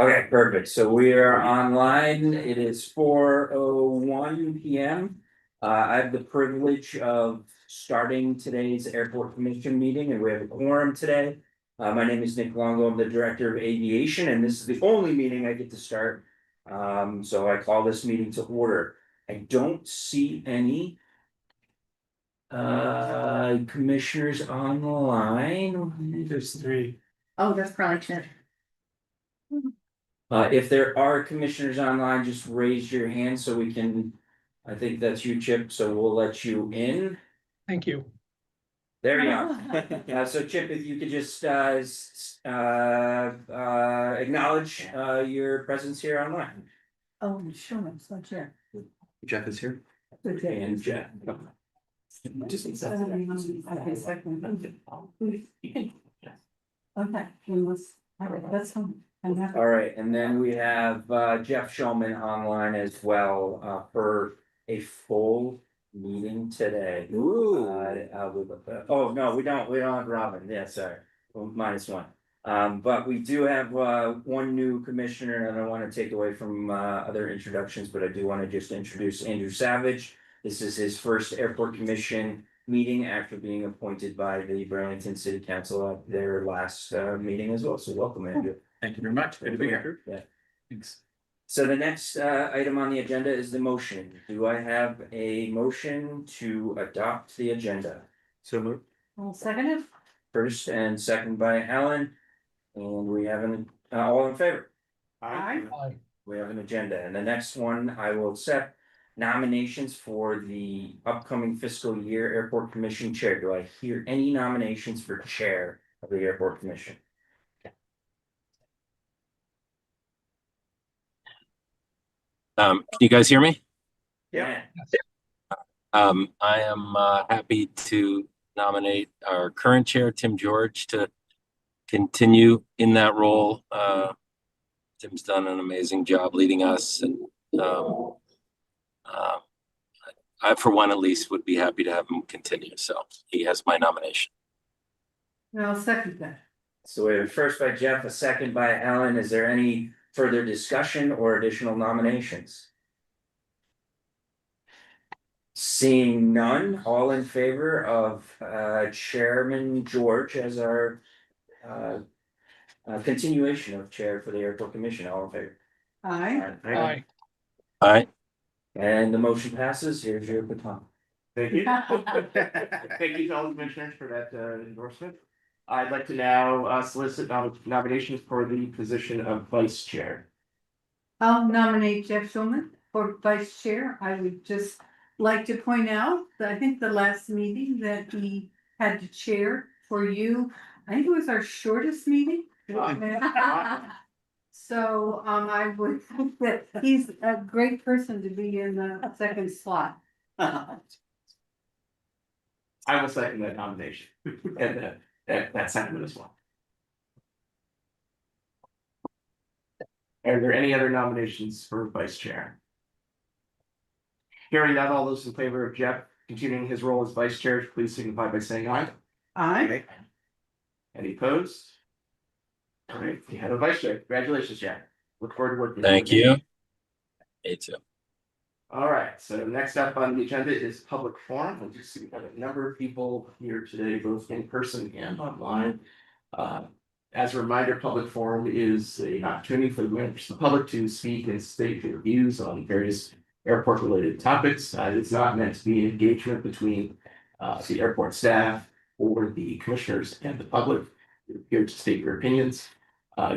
Okay, perfect. So we are online. It is 4:01 PM. I have the privilege of starting today's airport commission meeting and we have a quorum today. My name is Nick Longo. I'm the Director of Aviation and this is the only meeting I get to start. So I call this meeting to order. I don't see any commissioners online. There's three. Oh, that's probably true. If there are commissioners online, just raise your hand so we can, I think that's you, Chip, so we'll let you in. Thank you. There you are. So Chip, if you could just acknowledge your presence here online. Oh, sure, it's not sure. Jeff is here. Okay. And Jeff. Okay, second. Okay, that's fine. All right, and then we have Jeff Shulman online as well for a full meeting today. Ooh. Oh, no, we don't have Robin. Yeah, sorry. Well, -1. But we do have one new commissioner and I don't want to take away from other introductions, but I do want to just introduce Andrew Savage. This is his first airport commission meeting after being appointed by the Burlington City Council at their last meeting as well. So welcome, Andrew. Thank you very much. Good to be here. Yeah. Thanks. So the next item on the agenda is the motion. Do I have a motion to adopt the agenda? So moved. Well, second. First and second by Alan. And we have an all in favor. Aye. We have an agenda and the next one I will set nominations for the upcoming fiscal year airport commission chair. Do I hear any nominations for chair of the airport commission? Can you guys hear me? Yeah. I am happy to nominate our current chair, Tim George, to continue in that role. Tim's done an amazing job leading us, and I, for one at least, would be happy to have him continue. So he has my nomination. I'll second that. So we have a first by Jeff, a second by Alan. Is there any further discussion or additional nominations? Seeing none, all in favor of Chairman George as our continuation of chair for the airport commission, all in favor? Aye. Aye. Aye. And the motion passes. Here's your baton. Thank you. Thank you to all the commissioners for that endorsement. I'd like to now solicit nominations for the position of vice chair. I'll nominate Jeff Shulman for vice chair. I would just like to point out that I think the last meeting that he had to chair for you, I think it was our shortest meeting. So I would think that he's a great person to be in the second slot. I will second that nomination and that sentiment as well. Are there any other nominations for vice chair? Hearing none, all those in favor of Jeff continuing his role as vice chair, please signify by saying aye. Aye. Any opposed? All right, we have a vice chair. Congratulations, Jeff. Look forward to working. Thank you. Me too. All right, so next up on the agenda is public forum. We'll just see, we have a number of people here today, both in person and online. As a reminder, public forum is an opportunity for the members of the public to speak and state their views on various airport related topics. It's not meant to be engagement between the airport staff or the commissioners and the public. You're here to state your opinions.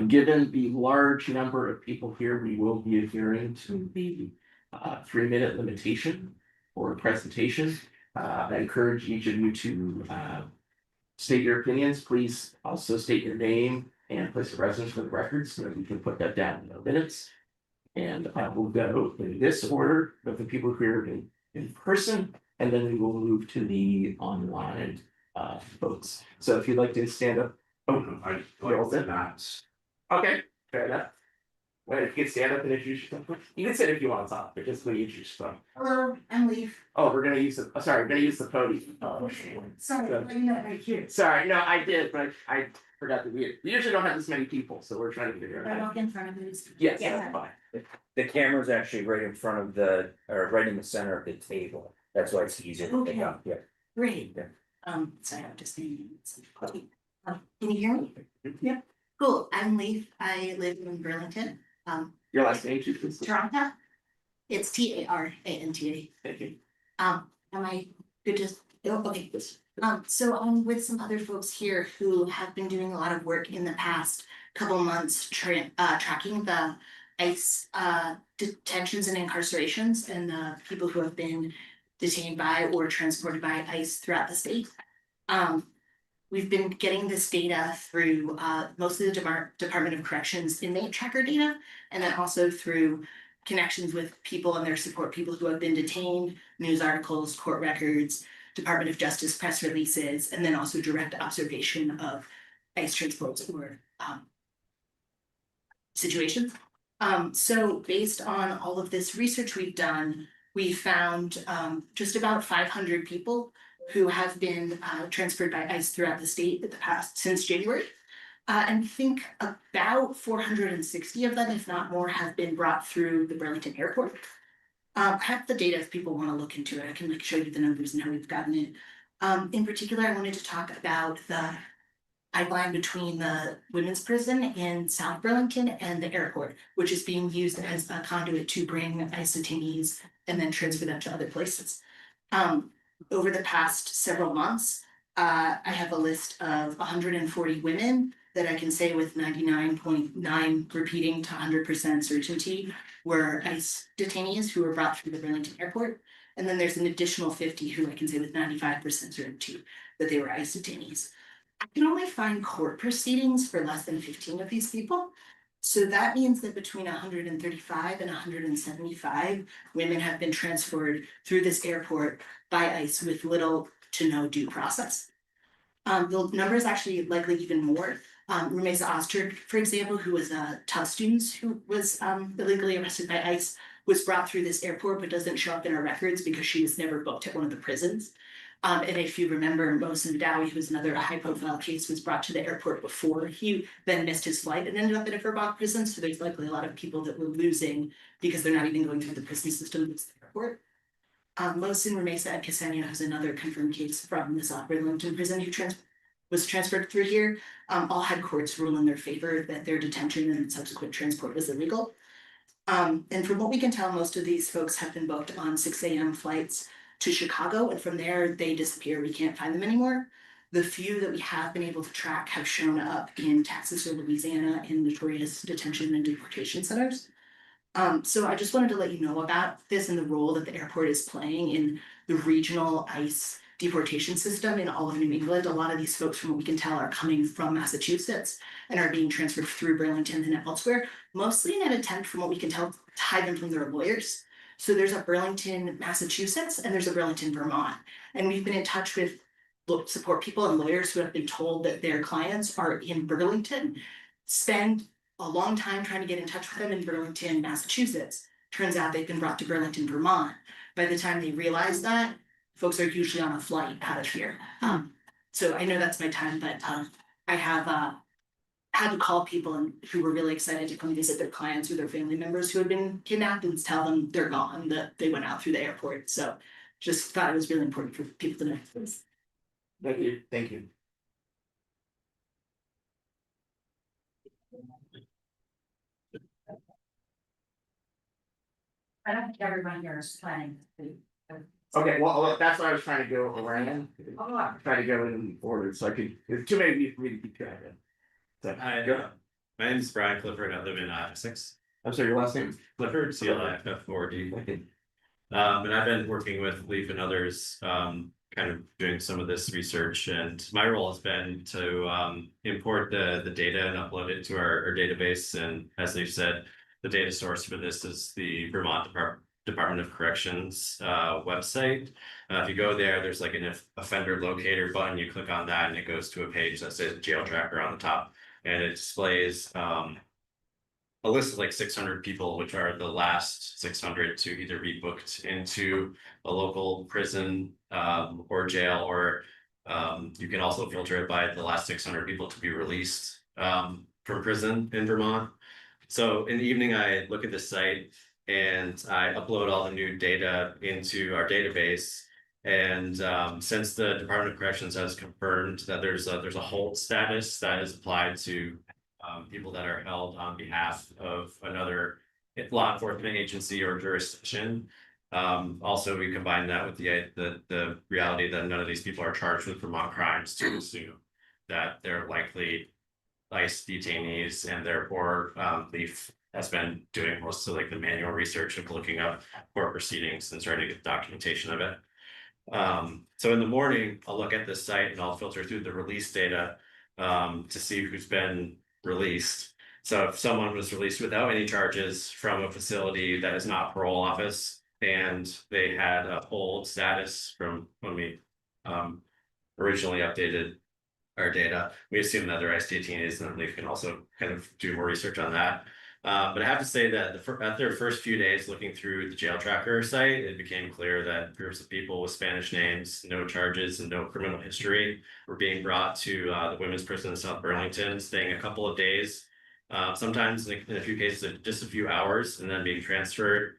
Given the large number of people here, we will be adhering to the 3-minute limitation for a presentation. I encourage each of you to state your opinions. Please also state your name and place of residence for the record so that we can put that down in the minutes. And we'll go in this order of the people who are in person, and then we will move to the online votes. So if you'd like to stand up. Oh, you're all set. Okay, fair enough. Well, if you can stand up and introduce yourself, you can sit if you want to talk, but just when you introduce yourself. Hello, I'm Leaf. Oh, we're gonna use the, sorry, we're gonna use the podium. Sorry, I'm not right here. Sorry, no, I did, but I forgot that we usually don't have this many people, so we're trying to figure it Right out. off in front of us. Yes, Yeah. that's fine. The camera's actually right in front of the, or right in the center of the table. That's why it's easier to pick Okay. up, yeah. Great. Yeah. Sorry, I'm just saying. Can you hear me? Yeah. Cool, I'm Leaf. I live in Burlington, Your last name, too, please. Toronto. It's Taranta. Thank you. Am I good to, oh, okay. So I'm with some other folks here who have been doing a lot of work in the past couple months tracking the ICE detentions and incarcerations and the people who have been detained by or transported by ICE throughout the state. We've been getting this data through mostly the Department of Corrections inmate tracker data, and then also through connections with people and their support people who have been detained, news articles, court records, Department of Justice press releases, and then also direct observation of ICE transports or situations. So based on all of this research we've done, we found just about 500 people who have been transferred by ICE throughout the state since January. And we think about 460 of them, if not more, have been brought through the Burlington airport. I have the data if people want to look into it. I can show you the numbers and how we've gotten it. In particular, I wanted to talk about the pipeline between the women's prison in South Burlington and the airport, which is being used as a conduit to bring ICE detainees and then transfer them to other places. Over the past several months, I have a list of 140 women that I can say with 99.9 repeating to 100% certainty were ICE detainees who were brought through the Burlington airport. And then there's an additional 50 who I can say with 95% certainty that they were ICE detainees. I can only find court proceedings for less than 15 of these people. So that means that between 135 and 175 women have been transferred through this airport by ICE with little to no due process. The number is actually likely even more. Rumeza Oster, for example, who was a Tufts student who was illegally arrested by ICE, was brought through this airport but doesn't show up in our records because she was never booked at one of the prisons. And if you remember, Mohsen Dowie, who was another high-profile case, was brought to the airport before he then missed his flight and ended up in a Vermont prison. So there's likely a lot of people that we're losing because they're not even going through the prison system at the airport. Mohsen, Rumeza, and Ksenia, who's another confirmed case from the South Burlington prison who was transferred through here, all had courts rule in their favor that their detention and subsequent transport was illegal. And from what we can tell, most of these folks have been booked on 6 a.m. flights to Chicago, and from there they disappear. We can't find them anymore. The few that we have been able to track have shown up in Texas or Louisiana in notorious detention and deportation centers. So I just wanted to let you know about this and the role that the airport is playing in the regional ICE deportation system in all of New England. A lot of these folks, from what we can tell, are coming from Massachusetts and are being transferred through Burlington and elsewhere, mostly in an attempt, from what we can tell, to hide them from their lawyers. So there's a Burlington, Massachusetts, and there's a Burlington, Vermont. And we've been in touch with support people and lawyers who have been told that their clients are in Burlington, spend a long time trying to get in touch with them in Burlington, Massachusetts. Turns out they've been brought to Burlington, Vermont. By the time they realize that, folks are usually on a flight out of here. So I know that's my time, but I have had to call people who were really excited to come visit their clients or their family members who had been kidnapped and tell them they're gone, that they went out through the airport. So just thought it was really important for people to know this. Thank you, thank you. I don't think everyone here is planning to. Okay, well, that's what I was trying to go around. Try to go in order, so I could, there's too many of you for me to keep track of. So, Hi, go. my name is Brian Clifford. I live in Essex. I'm sorry, your last name? Clifford, CLIFF4D. And I've been working with Leaf and others, kind of doing some of this research. And my role has been to import the data and upload it to our database. And as Leaf said, the data source for this is the Vermont Department of Corrections website. If you go there, there's like an offender locator button. You click on that and it goes to a page that says jail tracker on the top. And it displays a list of like 600 people, which are the last 600 to either be booked into a local prison or jail, or you can also filter it by the last 600 people to be released from prison in Vermont. So in the evening, I look at the site and I upload all the new data into our database. And since the Department of Corrections has confirmed that there's a hold status that is applied to people that are held on behalf of another law enforcement agency or jurisdiction. Also, we combine that with the reality that none of these people are charged with Vermont crimes to assume that they're likely ICE detainees, and therefore Leaf has been doing most of like the manual research of looking up court proceedings and trying to get documentation of it. So in the morning, I'll look at this site and I'll filter through the release data to see who's been released. So if someone was released without any charges from a facility that is not parole office, and they had a hold status from when we originally updated our data, we assume that they're ICE detainees, and then Leaf can also kind of do more research on that. But I have to say that at their first few days looking through the jail tracker site, it became clear that groups of people with Spanish names, no charges, and no criminal history were being brought to the women's prison in South Burlington, staying a couple of days, sometimes in a few cases just a few hours, and then being transferred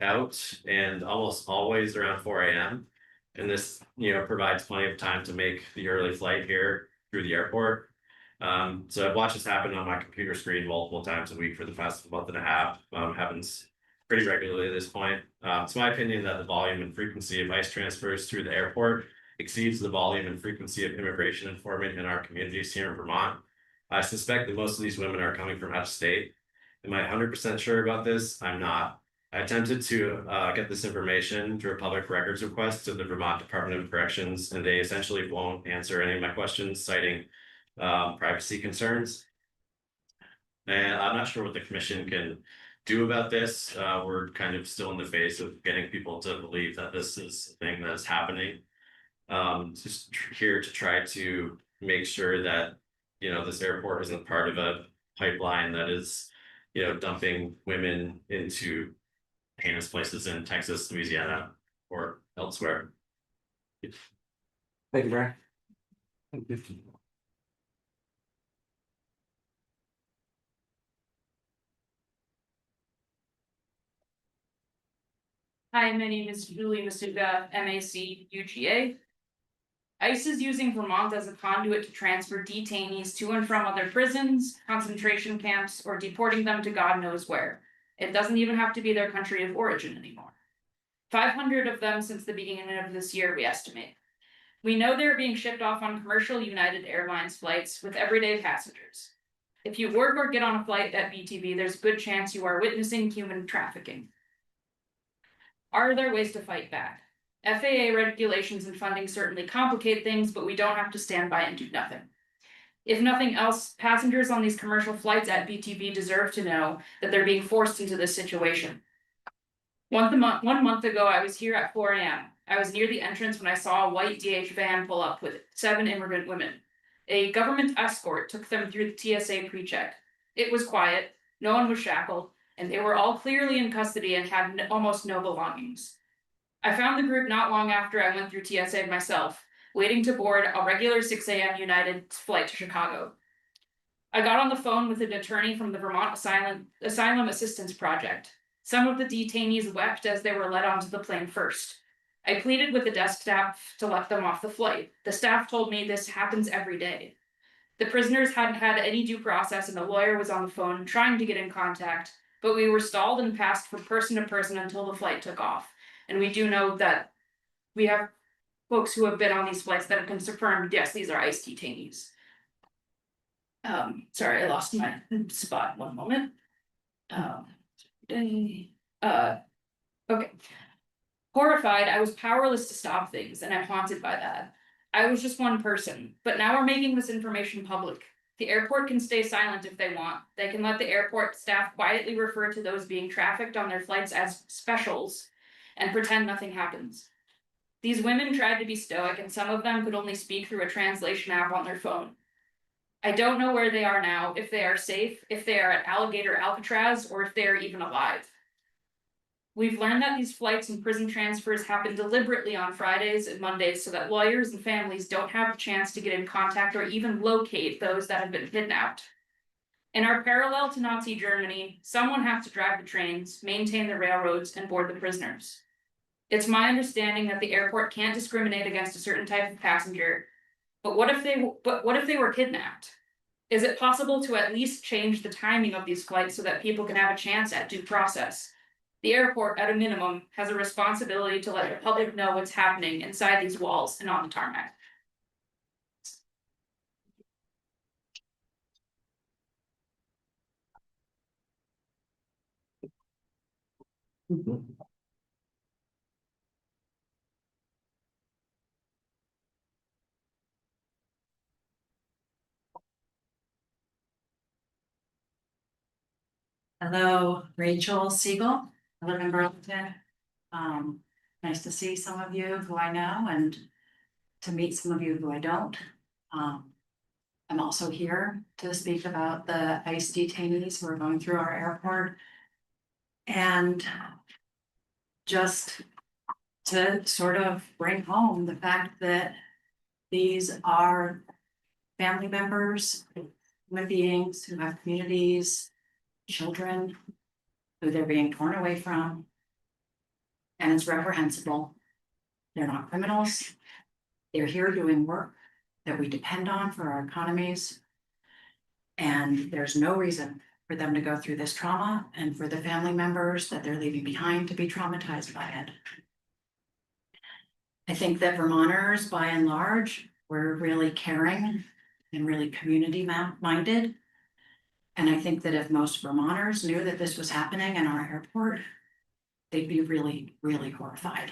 out, and almost always around 4 a.m. And this, provides plenty of time to make the early flight here through the airport. So I've watched this happen on my computer screen multiple times a week for the past month and a half. Happens pretty regularly at this point. It's my opinion that the volume and frequency of ICE transfers through the airport exceeds the volume and frequency of immigration enforcement in our communities here in Vermont. I suspect that most of these women are coming from out of state. Am I 100% sure about this? I'm not. I attempted to get this information through a public records request to the Vermont Department of Corrections, and they essentially won't answer any of my questions, citing privacy concerns. And I'm not sure what the commission can do about this. We're kind of still in the phase of getting people to believe that this is a thing that is happening. Just here to try to make sure that, this airport isn't part of a pipeline that is, dumping women into heinous places in Texas, Louisiana, or elsewhere. Thank you, Brian. Hi, my name is Julie Masuga, MAC-UGA. ICE is using Vermont as a conduit to transfer detainees to and from other prisons, concentration camps, or deporting them to God knows where. It doesn't even have to be their country of origin anymore. 500 of them since the beginning of this year, we estimate. We know they're being shipped off on commercial United Airlines flights with everyday passengers. If you work or get on a flight at BTV, there's a good chance you are witnessing human trafficking. Are there ways to fight back? FAA regulations and funding certainly complicate things, but we don't have to stand by and do nothing. If nothing else, passengers on these commercial flights at BTV deserve to know that they're being forced into this situation. 1 month ago, I was here at 4 a.m. I was near the entrance when I saw a white DH van pull up with 7 immigrant women. A government escort took them through the TSA pre-check. It was quiet, no one was shackled, and they were all clearly in custody and had almost no belongings. I found the group not long after I went through TSA myself, waiting to board a regular 6 a.m. United flight to Chicago. I got on the phone with an attorney from the Vermont Asylum Assistance Project. Some of the detainees wept as they were led onto the plane first. I pleaded with the desk staff to let them off the flight. The staff told me this happens every day. The prisoners hadn't had any due process, and a lawyer was on the phone trying to get in contact, but we were stalled and passed from person to person until the flight took off. And we do know that we have folks who have been on these flights that have confirmed, yes, these are ICE detainees. Sorry, I lost my spot. 1 moment. Okay. Horrified, I was powerless to stop things, and I'm haunted by that. I was just one person, but now we're making this information public. The airport can stay silent if they want. They can let the airport staff quietly refer to those being trafficked on their flights as specials and pretend nothing happens. These women tried to be stoic, and some of them could only speak through a translation app on their phone. I don't know where they are now, if they are safe, if they are at Alligator Alcatraz, or if they are even alive. We've learned that these flights and prison transfers happen deliberately on Fridays and Mondays so that lawyers and families don't have a chance to get in contact or even locate those that have been kidnapped. In our parallel to Nazi Germany, someone has to drive the trains, maintain the railroads, and board the prisoners. It's my understanding that the airport can't discriminate against a certain type of passenger, but what if they were kidnapped? Is it possible to at least change the timing of these flights so that people can have a chance at due process? The airport, at a minimum, has a responsibility to let the public know what's happening inside these walls and on the tarmac. Hello, Rachel Siegel. I live in Burlington. Nice to see some of you who I know and to meet some of you who I don't. I'm also here to speak about the ICE detainees who are going through our airport. And just to sort of bring home the fact that these are family members, human beings who have communities, children who they're being torn away from. And it's reprehensible. They're not criminals. They're here doing work that we depend on for our economies. And there's no reason for them to go through this trauma and for the family members that they're leaving behind to be traumatized by it. I think that Vermonters, by and large, were really caring and really community minded. And I think that if most Vermonters knew that this was happening in our airport, they'd be really, really horrified.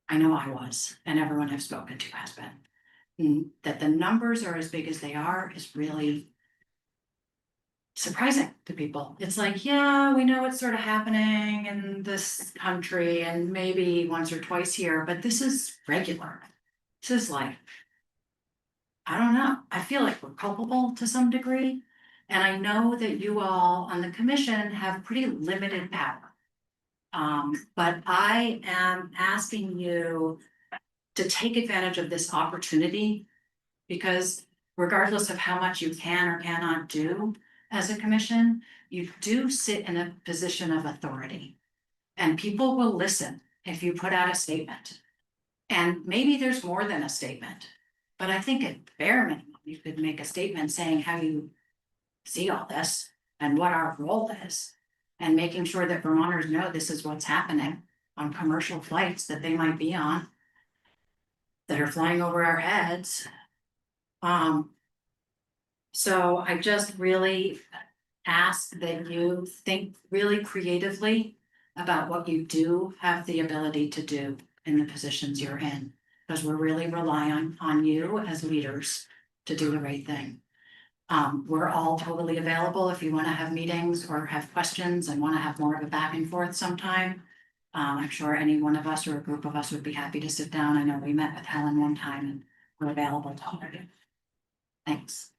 I know I was, and everyone I've spoken to has been. And that the numbers are as big as they are is really surprising to people. It's like, yeah, we know it's sort of happening in this country and maybe once or twice here, but this is regular. This is like, I don't know. I feel like we're culpable to some degree. And I know that you all on the commission have pretty limited power. But I am asking you to take advantage of this opportunity because regardless of how much you can or cannot do as a commission, you do sit in a position of authority. And people will listen if you put out a statement. And maybe there's more than a statement, but I think at bare minimum, you could make a statement saying how you see all this and what our role is. And making sure that Vermonters know this is what's happening on commercial flights that they might be on that are flying over our heads. So I just really ask that you think really creatively about what you do have the ability to do in the positions you're in, because we're really relying on you as leaders to do the right thing. We're all totally available if you want to have meetings or have questions and want to have more of a back and forth sometime. I'm sure any one of us or a group of us would be happy to sit down. I know we met with Helen one time and we're available to all of you. Thanks.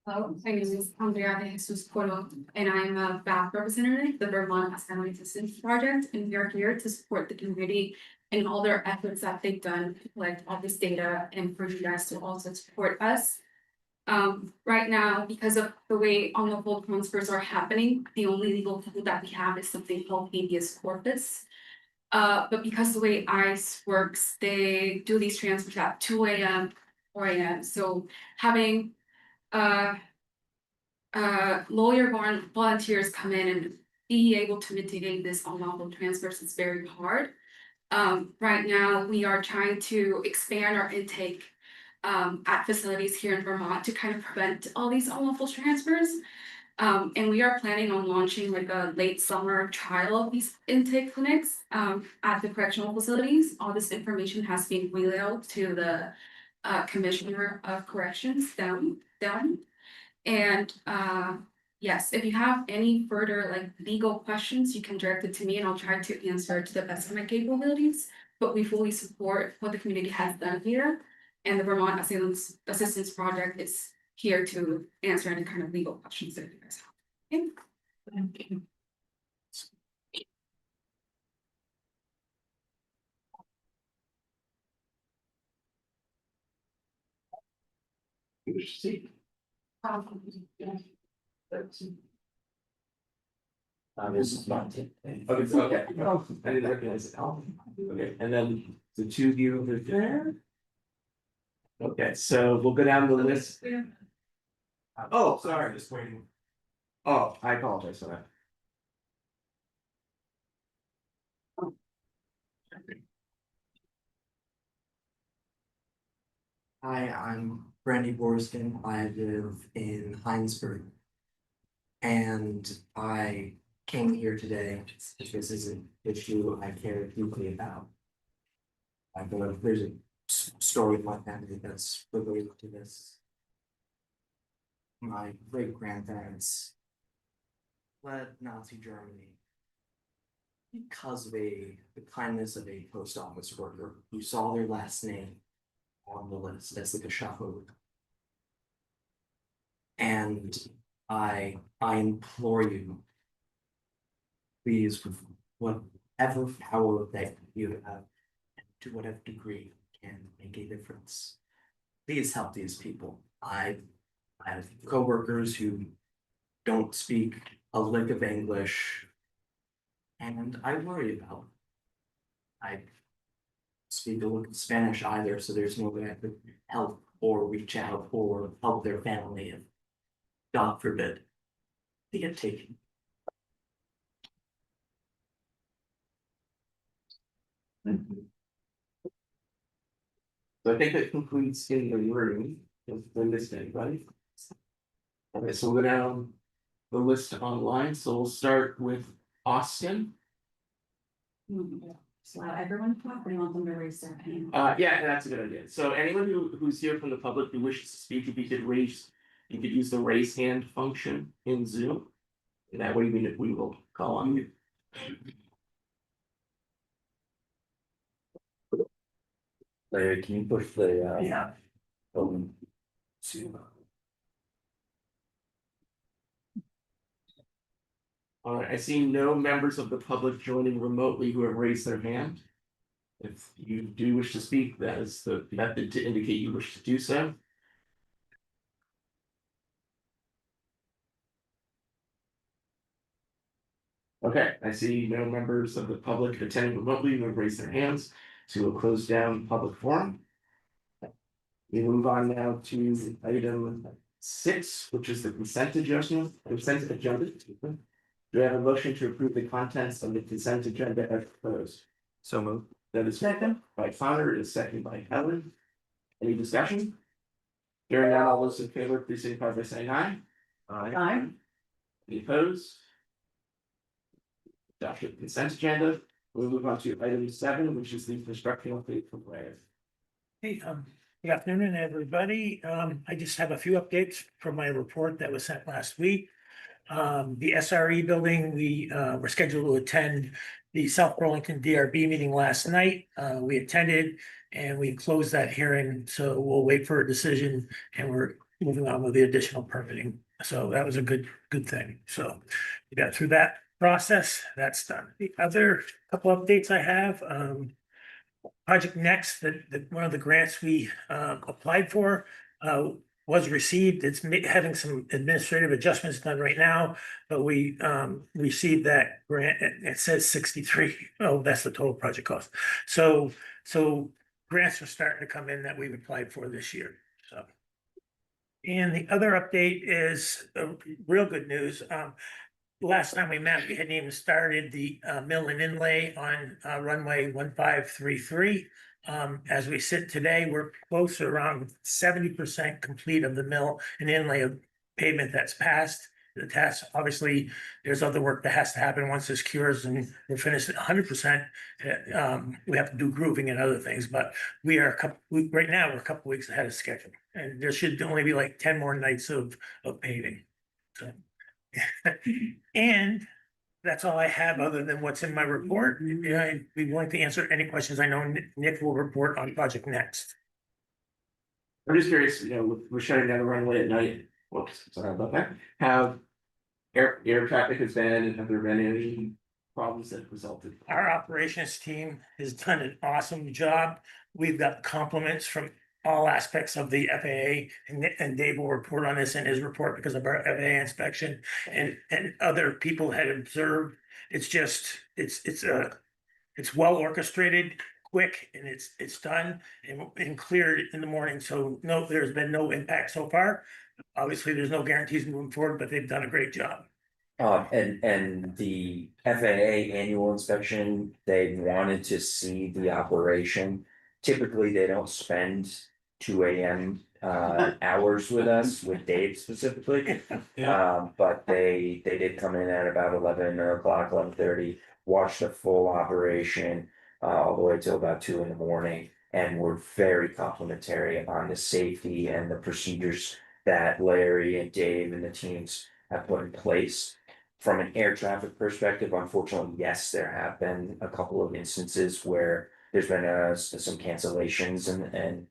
Hello, my name is Andrea de Jesus Coro, and I'm a BAP representative, the Vermont Family Assistance Project, and we are here to support the community in all their efforts that they've done to collect all this data and for you guys to also support us. Right now, because of the way unlawful transfers are happening, the only legal tool that we have is something called habeas corpus. But because the way ICE works, they do these transfers at 2 a.m., 4 a.m. So having lawyer volunteers come in and be able to mitigate this unlawful transfers is very hard. Right now, we are trying to expand our intake at facilities here in Vermont to kind of prevent all these unlawful transfers. And we are planning on launching like a late summer trial of these intake clinics at the correctional facilities. All this information has been relayed to the Commissioner of Corrections down. And yes, if you have any further like legal questions, you can direct it to me and I'll try to answer to the best of my capabilities. But we fully support what the community has done here. And the Vermont Assistance Project is here to answer any kind of legal questions that you guys have. Okay? Thank you. See. This is not it. Okay, so, okay. I didn't recognize it. Okay, and then the two of you over there. Okay, so we'll go down the list. Oh, sorry, just waiting. Oh, I apologize for that. Hi, I'm Brandy Borston. I live in Heinsberg. And I came here today because this is an issue I care deeply about. There's a story of my family that's related to this. My great grandparents fled Nazi Germany because of the kindness of a post office worker who saw their last name on the list as the Gestapo. And I implore you, please, with whatever power that you have, to whatever degree can make a difference, please help these people. I have coworkers who don't speak a lick of English, and I worry about them. I speak a lick of Spanish either, so there's no way I could help or reach out or help their family if, God forbid, they get taken. So I think that concludes in the room, if we missed anybody. Okay, so we'll go down the list online, so we'll start with Austin. So everyone talk, or you want them to raise their hand? Yeah, that's a good idea. So anyone who's here from the public who wishes to speak, if you could use the raise hand function in Zoom. And that way we will call on you. Larry, can you push the Yeah. Zoom? All right, I see no members of the public joining remotely who have raised their hand. If you do wish to speak, that is the method to indicate you wish to do so. Okay, I see no members of the public attending remotely who have raised their hands, so we'll close down public forum. We move on now to item 6, which is the consent agenda. Do I have a motion to approve the contents of the consent agenda as proposed? So moved. That is Second. by Connor, is second by Helen. Any discussion? Hearing none, all those in favor, please signify by saying aye. Aye. Any opposed? Adopted consent agenda. We'll move on to item 7, which is the construction update from Larry. Hey, good afternoon, everybody. I just have a few updates from my report that was sent last week. The SRE building, we were scheduled to attend the South Burlington DRB meeting last night. We attended and we closed that hearing, so we'll wait for a decision and we're moving on with the additional permitting. So that was a good thing. So we got through that process, that's done. The other couple updates I have, Project Next, that one of the grants we applied for was received. It's having some administrative adjustments done right now, but we received that grant. It says 63. Oh, that's the total project cost. So grants are starting to come in that we've applied for this year. So, and the other update is real good news. Last time we met, we hadn't even started the mill and inlay on runway 1533. As we sit today, we're close around 70% complete of the mill and inlay of pavement that's passed. the task. Obviously, there's other work that has to happen once this cures and we're finished at 100%. We have to do grooving and other things, but right now, we're a couple weeks ahead of schedule. And there should only be like 10 more nights of paving. So, and that's all I have other than what's in my report. Yeah, I'd be willing to answer any questions. I know Nick will report on Project Next. I'm just curious, we're shutting down the runway at night. Whoops, sorry about that. Have air traffic has been, and have there been any problems that resulted? Our operations team has done an awesome job. We've got compliments from all aspects of the FAA, and Dave will report on this in his report because of our FAA inspection and other people had observed. It's just, it's well orchestrated, quick, and it's done and cleared in the morning. So no, there's been no impact so far. Obviously, there's no guarantees moving forward, but they've done a great job. And the FAA annual inspection, they wanted to see the operation. Typically, they don't spend 2 AM hours with us, with Dave specifically. But they did come in at about 11 or o'clock, 11:30, watch the full operation all the way till about 2 in the morning, and were very complimentary on the safety and the procedures that Larry and Dave and the teams have put in place. From an air traffic perspective, unfortunately, yes, there have been a couple of instances where there's been some cancellations and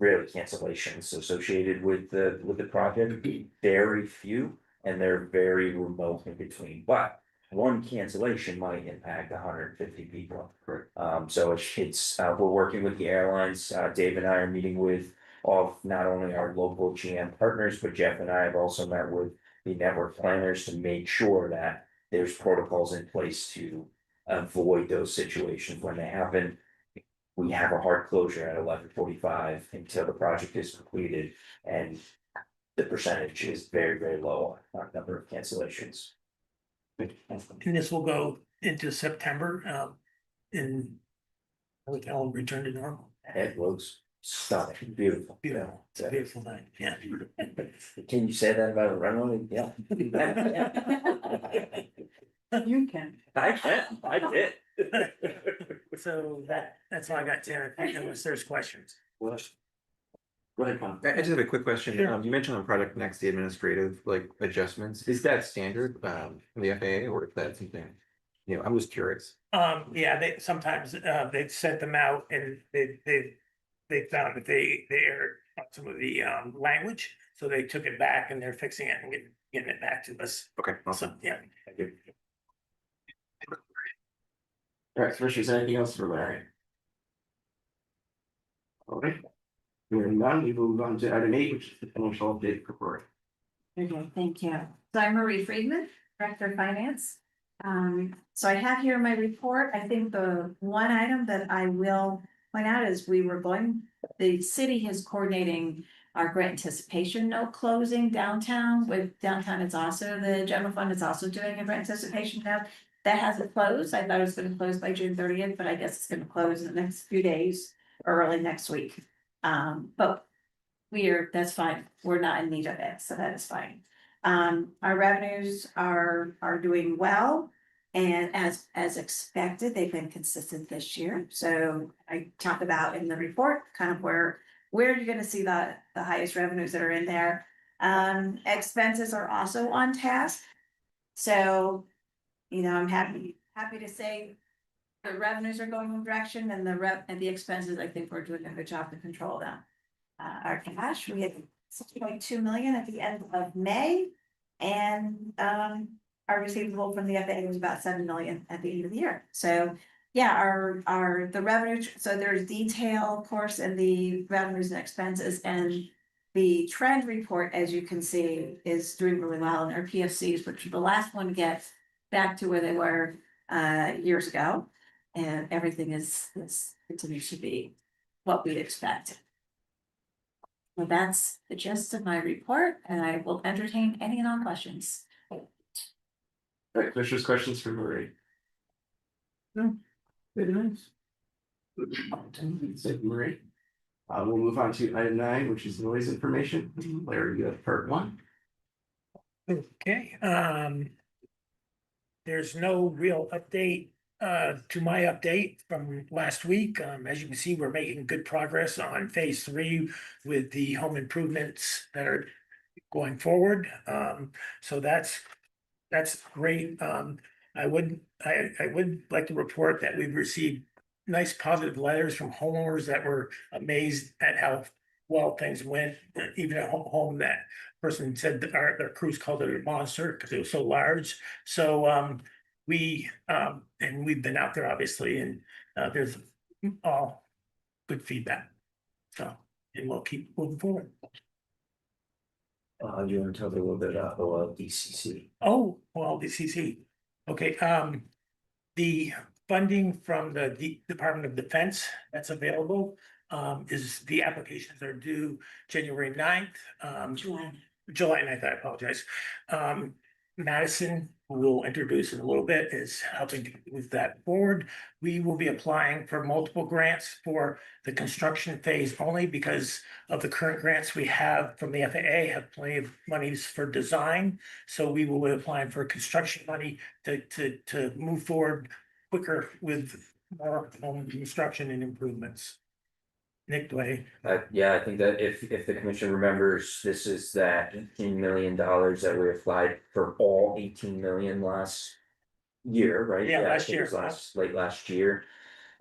really cancellations associated with the project. Very few, and they're very remote in between, but one cancellation might impact 150 people. So it's we're working with the airlines. Dave and I are meeting with not only our local GM partners, but Jeff and I have also met with the network planners to make sure that there's protocols in place to avoid those situations when they happen. We have a hard closure at 11:45 until the project is completed, and the percentage is very, very low on number of cancellations. And this will go into September, and I'll return to normal. It looks stunning, beautiful. Beautiful, it's a beautiful night, yeah. Can you say that about a runway? Yeah. You can. I did. So that's all I got, Tanner, unless there's questions. Well, go ahead, Con. I just have a quick question. Sure. You mentioned on Project Next, the administrative adjustments. Is that standard from the FAA, or is that something? I'm just curious. Yeah, they sometimes they've sent them out and they found that they erred on some of the language, so they took it back and they're fixing it and getting it back to us. Okay, awesome. So, yeah. Thank you. All right, Commissioners, anything else for Larry? All right. Hearing none, we move on to item 8, which is the financial update report. Okay, thank you. So I'm Marie Friedman, Director of Finance. So I have here my report. I think the one item that I will point out is the city is coordinating our grant anticipation note closing downtown. With downtown, it's also the general fund is also doing a grant anticipation note. That hasn't closed. I thought it was going to close by June 30th, but I guess it's going to close in the next few days or early next week. But that's fine. We're not in need of it, so that is fine. Our revenues are doing well, and as expected, they've been consistent this year. So I talk about in the report kind of where you're going to see the highest revenues that are in there. Expenses are also on task. So, I'm happy to say the revenues are going in direction, and the expenses, I think we're doing a good job to control them. Our cash, we had 6.2 million at the end of May, and our receivable from the FAA was about 7 million at the end of the year. So yeah, the revenue, so there's detail, of course, in the revenues and expenses, and the trend report, as you can see, is doing really well, and our PFCs, which are the last one to get back to where they were years ago, and everything continues to be what we'd expect. Well, that's the gist of my report, and I will entertain any and all questions. All right, Commissioners, questions for Marie? Very nice. Thank you, Marie. We'll move on to item 9, which is noise information. Larry, you have part 1. Okay, there's no real update to my update from last week. As you can see, we're making good progress on phase 3 with the home improvements that are going forward. So that's great. I would like to report that we've received nice positive letters from homeowners that were amazed at how well things went. Even at home, that person said that their crews called it a monster because it was so large. So and we've been out there obviously, and there's all good feedback. So, and we'll keep moving forward. You want to tell me a little bit about OLDCC? Oh, well, DCC. Okay, the funding from the Department of Defense that's available, is the applications are due January 9th. July 9th, I apologize. Madison, who we'll introduce in a little bit, is helping to move that forward. We will be applying for multiple grants for the construction phase only because of the current grants we have from the FAA have plenty of monies for design. So we will be applying for construction money to move forward quicker with more home construction and improvements. Nick, do I? Yeah, I think that if the commission remembers, this is that $18 million that we applied for all 18 million last year, right? Yeah, I last think it year. was late last year.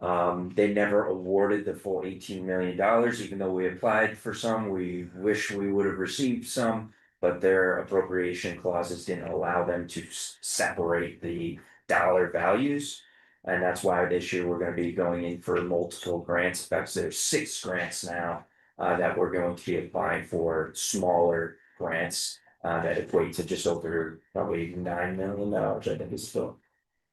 They never awarded the full $18 million, even though we applied for some. We wish we would have received some, but their appropriation clauses didn't allow them to separate the dollar values. And that's why this year we're gonna be going in for multiple grants. In fact, there's 6 grants now that we're going to be applying for, smaller grants that equate to just over probably $9 million, I think is still.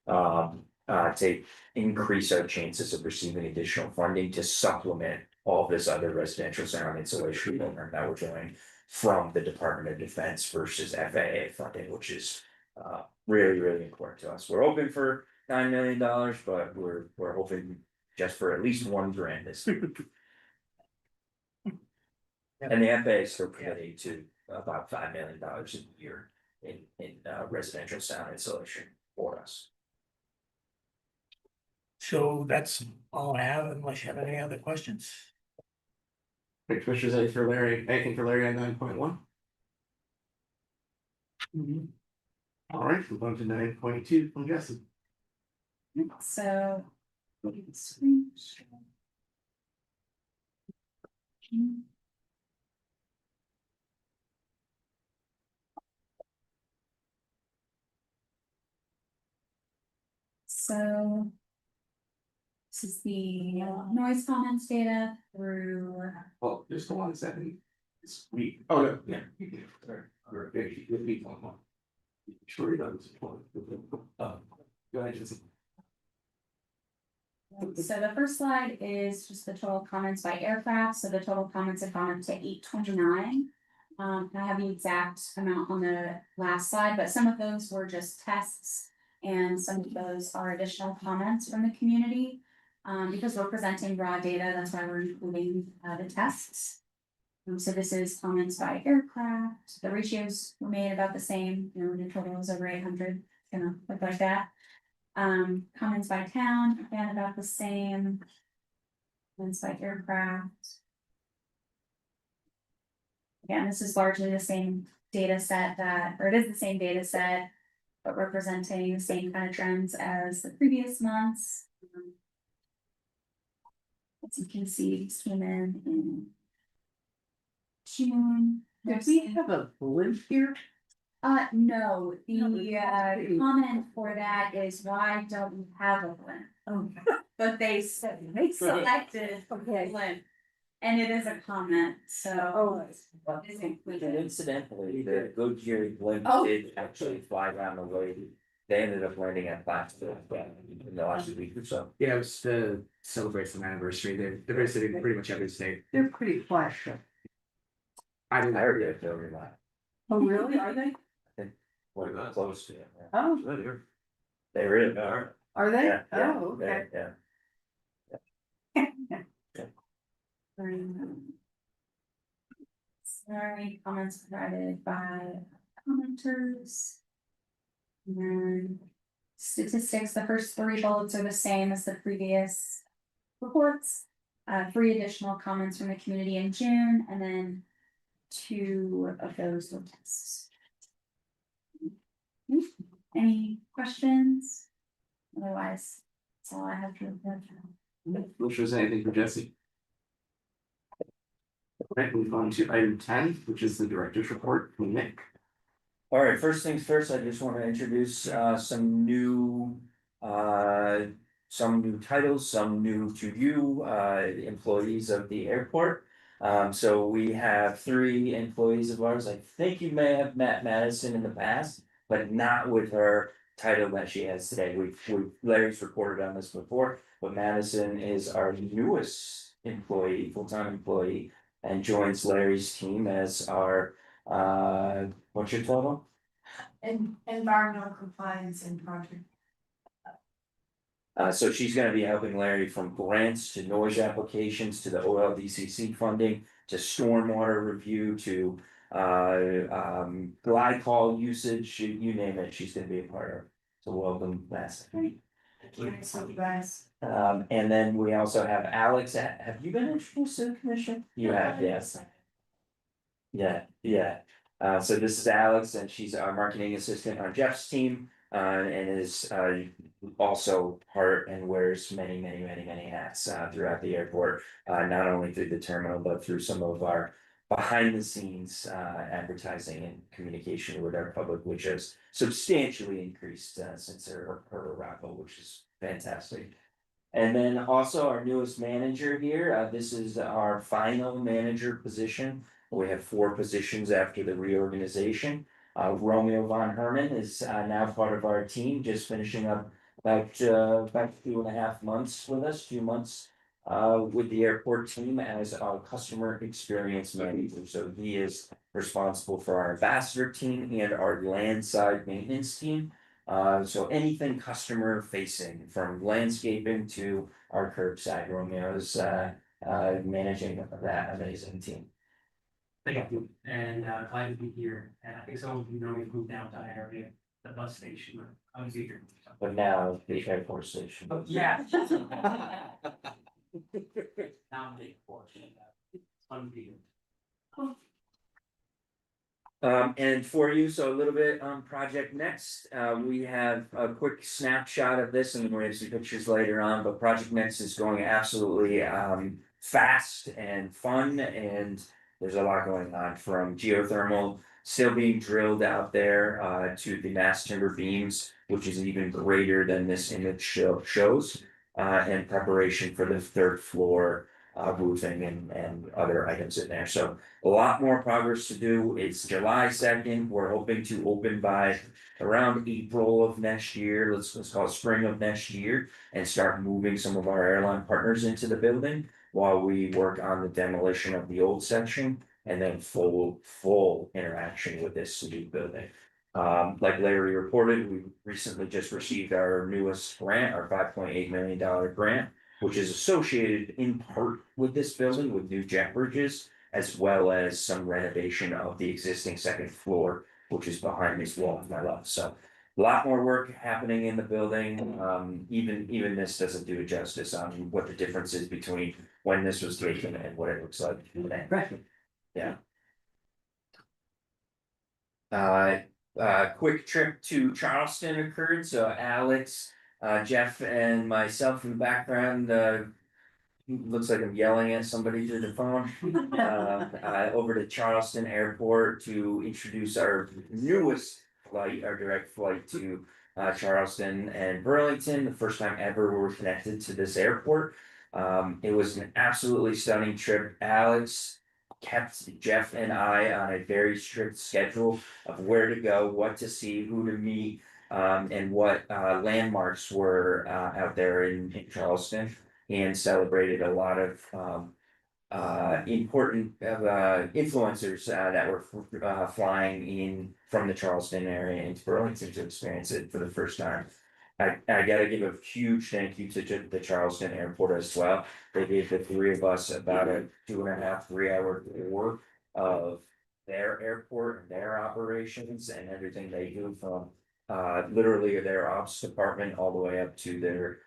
To increase our chances of receiving additional funding to supplement all this other residential sound insulation program that we're doing from the Department of Defense versus FAA funding, which is really, really important to us. We're open for $9 million, but we're hoping just for at least 1 grant this year. And the FAA is still committing to about $5 million a year in residential sound insulation for us. So that's all I have, unless you have any other questions. Great, Commissioners, anything for Larry on 9.1? All right, we're going to 9.2 from Jesse. So. So. This is the noise comments data through. Well, just hold on a second. It's weak. Oh, no, yeah. Sorry. All right, good week. Sure he does. Go ahead, Jesse. So the first slide is just the total comments by aircraft, so the total comments have gone up to 829. I have the exact amount on the last slide, but some of those were just tests. And some of those are additional comments from the community. Because we're presenting raw data, that's why we're including the tests. So this is comments by aircraft, the ratios were made about the same, the total is over 800, look like that. Comments by town, again, about the same. Comments by aircraft. Again, this is largely the same data set or it is the same data set, but representing the same kind of trends as the previous months. As you can see, these came in June. Did we have a blimp here? No, the comment for that is why don't we have a blimp? Oh, But they selected blimp. And it is a comment, so. It is included. Incidentally, the Goodyear blimp Oh. did actually fly around the way. They ended up landing at Plattsburgh in the last week or so. Yeah, it was to celebrate some anniversary. They're visiting pretty much every state. they're pretty quiet. I I didn't. heard they're doing that. Oh, really? Are they? We're close to it. Yeah. Oh, They really are. are they? Yeah, yeah, Oh, okay. yeah. Sorry, comments provided by commenters. And then statistics, the first 3 bullets are the same as the previous reports. 3 additional comments from the community in June, and then 2 of those were tests. Any questions? Otherwise, that's all I have to report. Not sure there's anything for Jesse. Right, move on to item 10, which is the director's report from Nick. All right, first things first, I just want to introduce some new titles, some new to you employees of the airport. So we have 3 employees of ours. I think you may have met Madison in the past, but not with her title that she has today. Larry's reported on this before, but Madison is our newest employee, full-time employee, and joins Larry's team as our what's your title? Environmental compliance and project. So she's gonna be helping Larry from grants to noise applications to the OLDCC funding to stormwater review to glycol usage, you name it, she's gonna be a part of. So welcome, Madison. Thanks, you guys. And then we also have Alex. Have you been introduced to the commission? You have, yes. Yeah. So this is Alex, and she's our marketing assistant on Jeff's team, and is also part and wears many hats throughout the airport. Not only through the terminal, but through some of our behind the scenes advertising and communication with our public, which has substantially increased since her arrival, which is fantastic. And then also our newest manager here, this is our final manager position. We have 4 positions after the reorganization. Romeo von Herman is now part of our team, just finishing up about 2.5 months with us, 2 months with the airport team as our customer experience manager. So he is responsible for our ambassador team and our landside maintenance team. So anything customer facing, from landscaping to our curbside, Romeo's managing that amazing team. Thank you, and glad to be here, and I think some of you know we've moved down to our area, the bus station, I was eager. But now the airport station. Oh, yeah. Now big portion, it's fun to be here. And for you, so a little bit on Project Next, we have a quick snapshot of this, and then we have some pictures later on, but Project Next is going absolutely fast and fun, and there's a lot going on, from geothermal still being drilled out there to the mass timber beams, which is even greater than this image shows, and preparation for the 3rd floor roofing and other items in there. So a lot more progress to do. It's July 2nd. We're hoping to open by around April of next year. Let's call it spring of next year, and start moving some of our airline partners into the building while we work on the demolition of the old section, and then full interaction with this new building. Like Larry reported, we recently just received our newest grant, our $5.8 million grant, which is associated in part with this building, with new jet bridges, as well as some renovation of the existing 2nd floor, which is behind this wall on my left. So a lot more work happening in the building. Even this doesn't do it justice on what the difference is between when this was taken and what it looks like today. Right. Yeah. Quick trip to Charleston occurred, so Alex, Jeff and myself in the background, looks like I'm yelling at somebody through the phone. Over to Charleston Airport to introduce our newest flight, our direct flight to Charleston and Burlington, the first time ever we were connected to this airport. It was an absolutely stunning trip. Alex kept Jeff and I on a very strict schedule of where to go, what to see, who to meet, and what landmarks were out there in Charleston, and celebrated a lot of important influencers that were flying in from the Charleston area into Burlington to experience it for the first time. I gotta give a huge thank you to the Charleston Airport as well. They gave the 3 of us about a 2.5-3 hour tour of their airport and their operations and everything they do from literally their ops department all the way up to their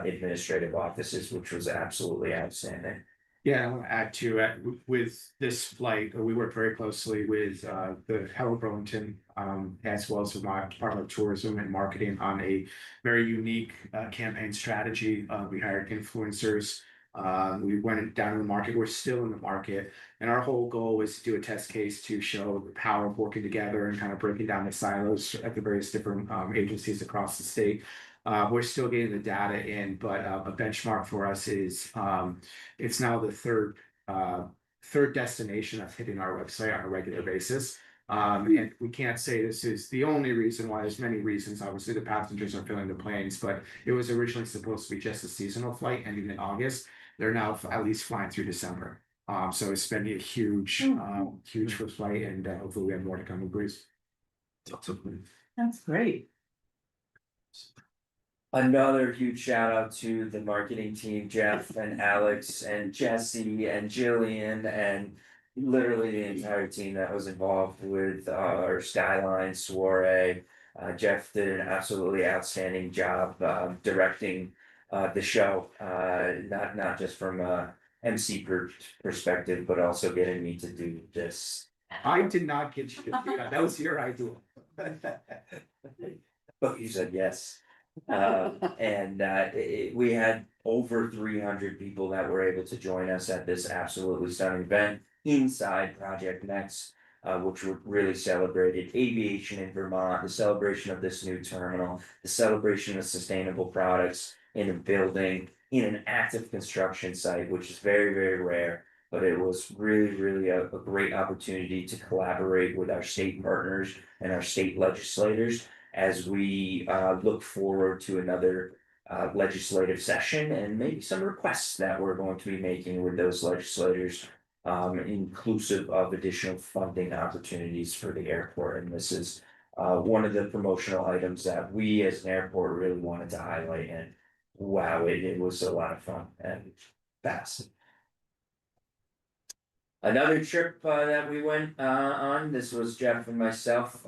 administrative offices, which was absolutely outstanding. Yeah, I want to add to it with this flight, we worked very closely with the Hello Burlington as well as the Department of Tourism and Marketing on a very unique campaign strategy. We hired influencers. We went down to the market. We're still in the market, and our whole goal was to do a test case to show the power of working together and kind of breaking down the silos at the various different agencies across the state. We're still getting the data in, but a benchmark for us is it's now the third destination that's hitting our website on a regular basis. And we can't say this is the only reason why. There's many reasons. Obviously, the passengers are filling the planes, but it was originally supposed to be just a seasonal flight ending in August. They're now at least flying through December. So it's been a huge first flight, and hopefully we have more to come in Greece. That's great. Another huge shout out to the marketing team, Jeff and Alex and Jesse and Jillian and literally the entire team that was involved with our Skyline soiree. Jeff did an absolutely outstanding job directing the show, not just from a MC perspective, but also getting me to do this. I did not get you to do that. That was your idea. But you said yes. We had over 300 people that were able to join us at this absolutely stunning event inside Project Next, which really celebrated aviation in Vermont, the celebration of this new terminal, the celebration of sustainable products in a building, in an active construction site, which is very, very rare. But it was really a great opportunity to collaborate with our state partners and our state legislators as we look forward to another legislative session and maybe some requests that we're going to be making with those legislators, inclusive of additional funding opportunities for the airport. And this is one of the promotional items that we as an airport really wanted to highlight. And wow, it was a lot of fun and fast. Another trip that we went on, this was Jeff and myself.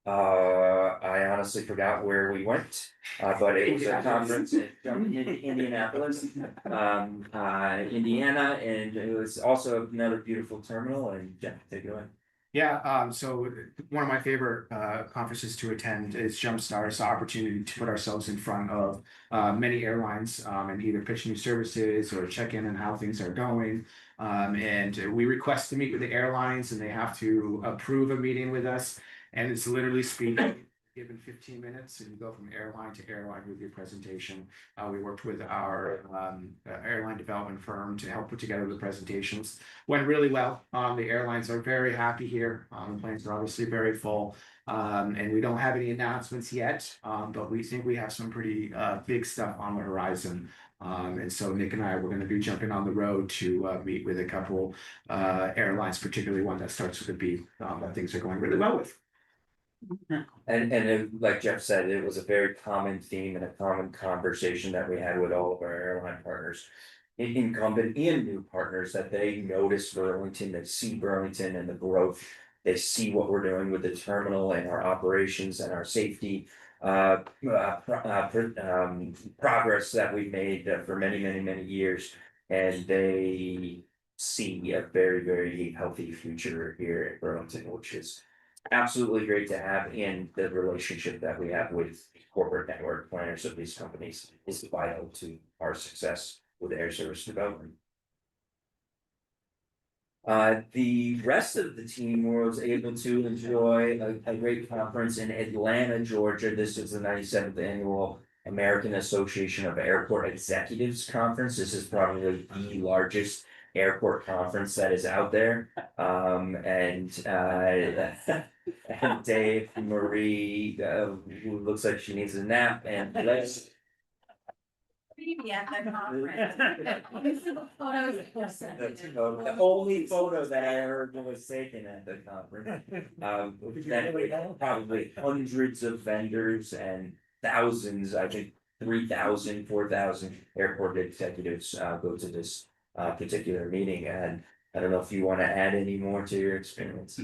I honestly forgot where we went, but it was a conference in Indianapolis, Indiana, and it was also another beautiful terminal. And Jeff, take it away. Yeah, so one of my favorite conferences to attend is Jumpstart. It's the opportunity to put ourselves in front of many airlines and either pitch new services or check in on how things are going. And we request to meet with the airlines, and they have to approve a meeting with us. And it's literally speaking, given 15 minutes, and you go from airline to airline with your presentation. We worked with our airline development firm to help put together the presentations. Went really well. The airlines are very happy here. The planes are obviously very full. And we don't have any announcements yet, but we think we have some pretty big stuff on the horizon. And so Nick and I were going to be jumping on the road to meet with a couple airlines, particularly one that starts with a B, that things are going really well with. And like Jeff said, it was a very common theme and a common conversation that we had with all of our airline partners, incumbent and new partners, that they notice Burlington, they see Burlington and the growth, they see what we're doing with the terminal and our operations and our safety progress that we've made for many years, and they see a very healthy future here at Burlington, which is absolutely great to have. In the relationship that we have with corporate network planners of these companies is vital to our success with air service development. The rest of the team was able to enjoy a great conference in Atlanta, Georgia. This is the 97th annual American Association of Airport Executives Conference. This is probably the largest airport conference that is out there. And Dave, Marie, who looks like she needs a nap, and Les. The only photo that I heard was taken at the conference. Then probably hundreds of vendors and thousands, I think 3,000, 4,000 airport executives go to this particular meeting. And I don't know if you wanna add any more to your experience.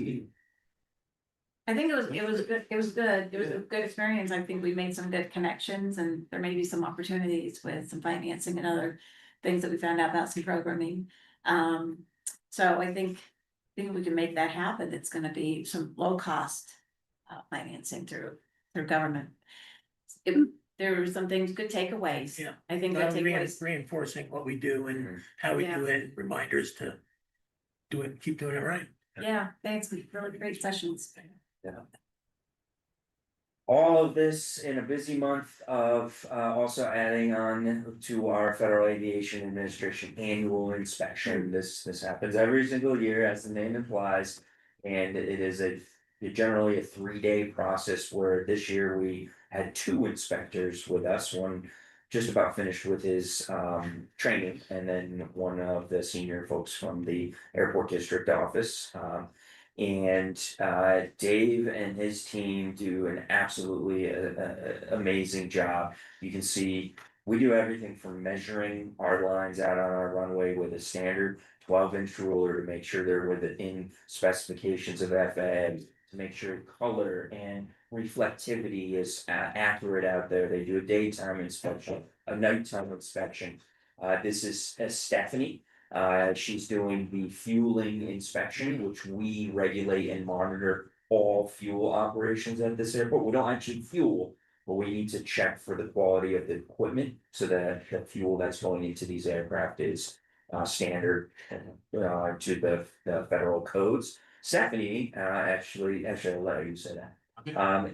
I think it was good, it was good, it was a good experience, I think we made some good connections and there may be some opportunities with some financing and other things that we found out about some programming. So I think we can make that happen, it's gonna be some low cost financing through government. There were some things, good takeaways. Yeah. I think good takeaways. Reinforcing what we do and how we do it, reminders to do it, keep doing it right. Yeah, thanks, really great sessions. All of this in a busy month of also adding on to our Federal Aviation Administration annual inspection. This happens every single year, as the name implies. And it is generally a 3-day process, where this year we had 2 inspectors with us, one just about finished with his training, and then one of the senior folks from the airport district office. And Dave and his team do an absolutely amazing job. You can see we do everything from measuring our lines out on our runway with a standard 12-inch ruler to make sure they're within specifications of FAA, to make sure color and reflectivity is accurate out there. They do a daytime inspection, a nighttime inspection. This is Stephanie. She's doing the fueling inspection, which we regulate and monitor all fuel operations at this airport. We don't actually fuel, but we need to check for the quality of the equipment so that the fuel that's going into these aircraft is standard to the federal codes. Stephanie, actually I'll let you say that.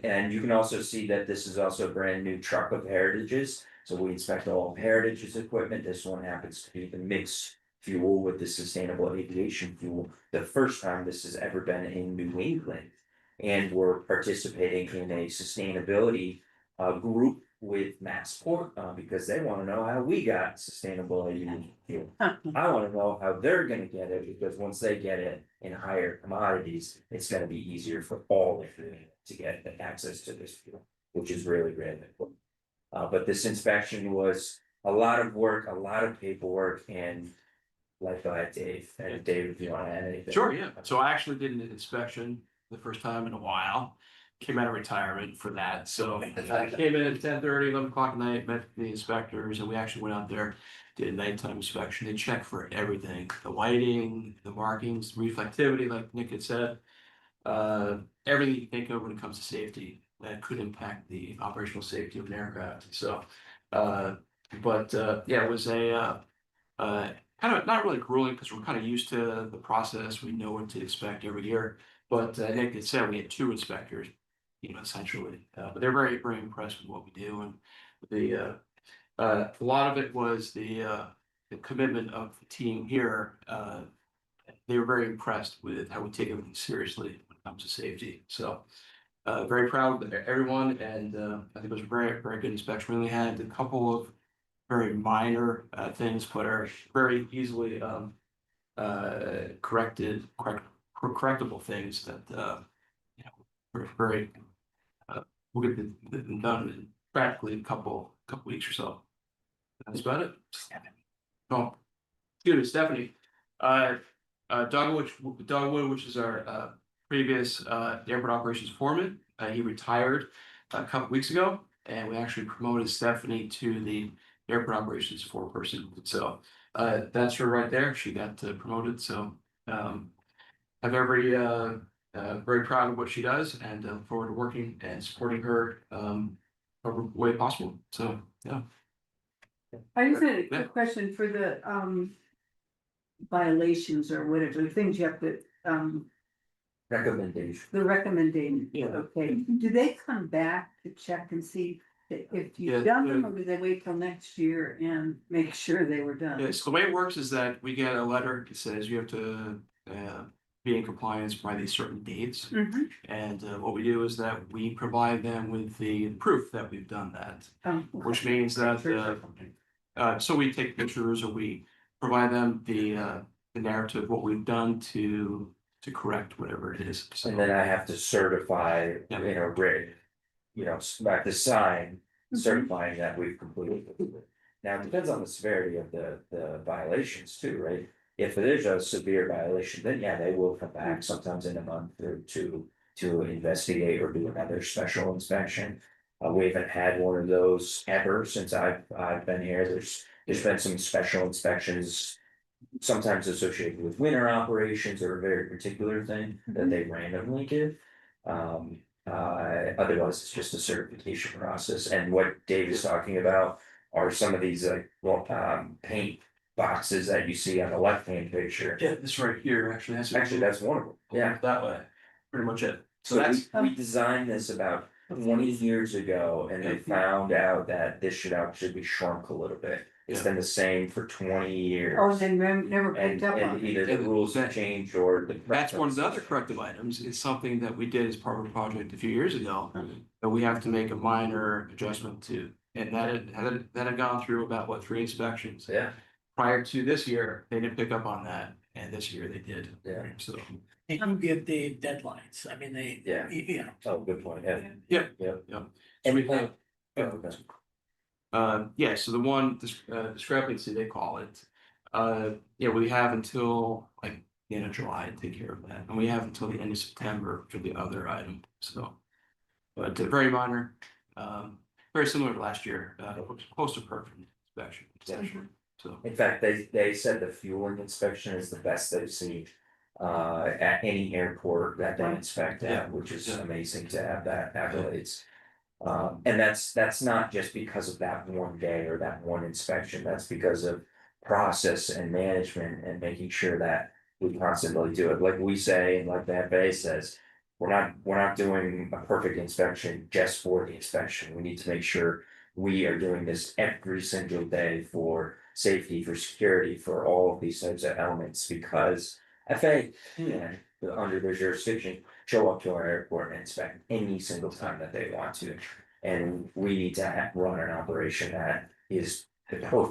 And you can also see that this is also a brand new truck of Heritage's. So we inspect all of Heritage's equipment. This one happens to be the mixed fuel with the sustainable aviation fuel. The first time this has ever been in New England. And we're participating in a sustainability group with Massport because they want to know how we got sustainable aviation fuel. I want to know how they're going to get it, because once they get it in higher commodities, it's going to be easier for all of them to get access to this fuel, which is really great. But this inspection was a lot of work, a lot of paperwork, and like Dave. And Dave, if you want to add anything. Sure, yeah. So I actually did an inspection the first time in a while. Came out of retirement for that. So I came in at 10:30, 11 o'clock at night, met the inspectors, and we actually went out there, did a nighttime inspection. They checked for everything, the lighting, the markings, reflectivity, like Nick had said. Everything you think of when it comes to safety that could impact the operational safety of an aircraft. So, yeah, it was a kind of not really grueling, because we're kind of used to the process. We know what to expect every year. But Nick had said we had 2 inspectors, essentially. But they're very, very impressed with what we do, and the a lot of it was the commitment of the team here. They were very impressed with how we take everything seriously when it comes to safety. So very proud of everyone, and I think it was a very, very good inspection. We only had a couple of very minor things, but are very easily correctable things that we're very we'll get them done in practically a couple weeks or so. That's about it. Oh, excuse me, Stephanie. Dogwood, which is our previous airport operations foreman, he retired a couple weeks ago, and we actually promoted Stephanie to the airport operations foreperson. So that's her right there. She got promoted. So I'm very proud of what she does, and look forward to working and supporting her every way possible. So yeah. I just had a quick question for the violations or whatever, the things you have to Recommendation. the recommendation. Yeah. Okay, do they come back to check and see if Yeah, you've done them, or do they wait till next year and make sure they were done? Yeah, so the way it works is that we get a letter that says you have to be in compliance by these certain dates. Mhm. And what we do is that we provide them with the proof that we've done that, which means that so we take pictures, or we provide them the narrative, what we've done to correct whatever it is. So, And then I have to certify in a rig, I have to sign certifying that we've completed it. Now, it depends on the severity of the violations too, right? If there's a severe violation, then yeah, they will come back sometimes in a month or two to investigate or do another special inspection. We haven't had one of those ever since I've been here. There's been some special inspections. Sometimes associated with winter operations or a very particular thing that they randomly give. Otherwise, it's just a certification process, and what Dave is talking about are some of these paint boxes that you see on the left-hand picture. Yeah, this right here, actually, That's one of them, yeah. That way, pretty much it. So So that's, we designed this about 20 years ago, and they found out that this should actually be shrunk a little bit. It's been the same for 20 years. Oh, they never picked up on And it. either the rules have changed or the. that's one of the other corrective items, is something that we did as part of a project a few years ago. That we have to make a minor adjustment to, and that had gone through about, what, 3 inspections? Yeah, Prior to this year, they didn't pick up on that, and this year they did. yeah, So, They do give the deadlines. I mean, they, yeah. you know. Oh, good point, yeah. yeah, Yeah. yeah. And we have, okay. yeah, so the one discrepancy, they call it. Yeah, we have until like the end of July to take care of that, and we have until the end of September for the other item, so. But very minor, very similar to last year, close to perfect inspection, so. In fact, they said the fueling inspection is the best they've seen. At any airport that they inspect at, which is amazing to have that accolades. And that's not just because of that one day or that one inspection, that's because of process and management and making sure that we constantly do it, like we say, and like the FAA says. We're not doing a perfect inspection just for the inspection, we need to make sure we are doing this every single day for safety, for security, for all of these types of elements, because FAA can, under their jurisdiction, show up to our airport and inspect any single time that they want to. And we need to run an operation that is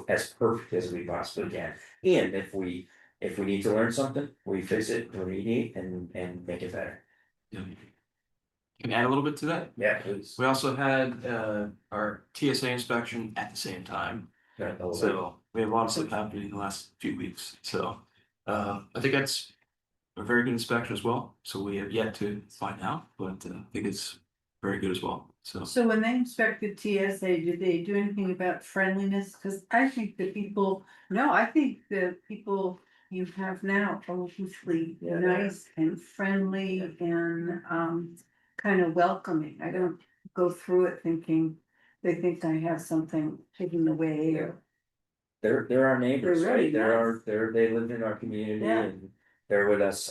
as perfect as we possibly can. And if we need to learn something, we fix it, remediate, and make it better. Can I add a little bit to that? Yeah, please. We also had our TSA inspection at the same time, so we have a lot of stuff happening in the last few weeks, so. I think that's a very good inspection as well, so we have yet to find out, but I think it's very good as well, so. So when they inspected TSA, did they do anything about friendliness? Cause I think the people, no, I think the people you have now are usually nice and friendly and kind of welcoming. I don't go through it thinking they think I have something taken away or. They're our neighbors, They're right? really They live in our community Yeah. and they're with us.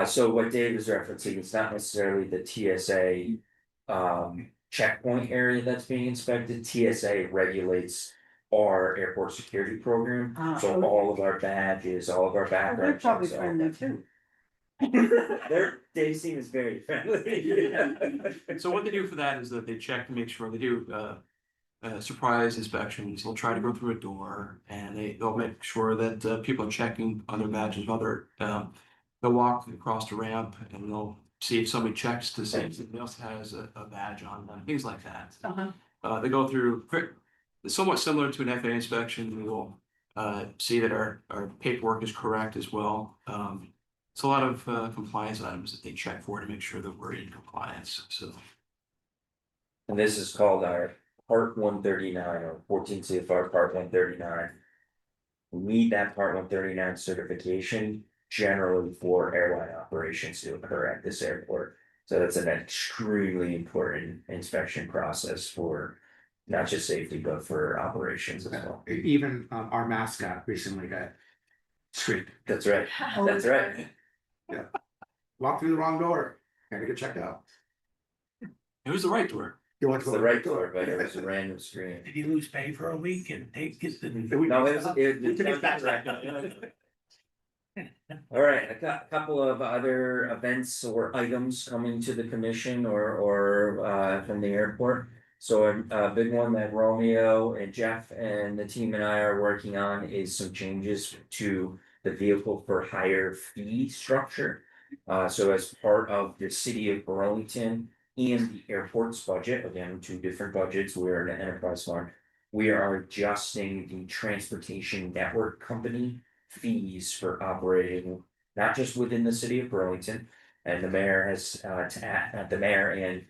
So what Dave is referencing, it's not necessarily the TSA checkpoint area that's being inspected. TSA regulates our airport security program. So okay. all of our badges, all of our Well, background they're probably checks, all friendly that. too. Dave seems very friendly. So what they do for that is that they check to make sure they do surprise inspections. They'll try to go through a door and they'll make sure that people are checking other badges, they'll walk across the ramp and they'll see if somebody checks to see if somebody else has a badge on them, things like that. They go through somewhat similar to an FAA inspection. We will see that our paperwork is correct as well. It's a lot of compliance items that they check for to make sure that we're in compliance, so. And this is called our Part 139 or 14 CFR Part 139. We need that Part 139 certification generally for airline operations to occur at this airport. So that's an extremely important inspection process for not just safety, but for operations as well. Even our mascot recently got screened. That's right, that's right. Yeah. Walked through the wrong door, had to get checked out. It was the right door. You went It's the right door, but it was a random screen. Did he lose pay for a week and take his? No, All right, a couple of other events or items coming to the commission or from the airport. So a big one that Romeo and Jeff and the team and I are working on is some changes to the vehicle for hire fee structure. So as part of the city of Burlington and the airport's budget, again, 2 different budgets, we're an enterprise fund. We are adjusting the transportation network company fees for operating, not just within the city of Burlington. And the mayor has, the mayor and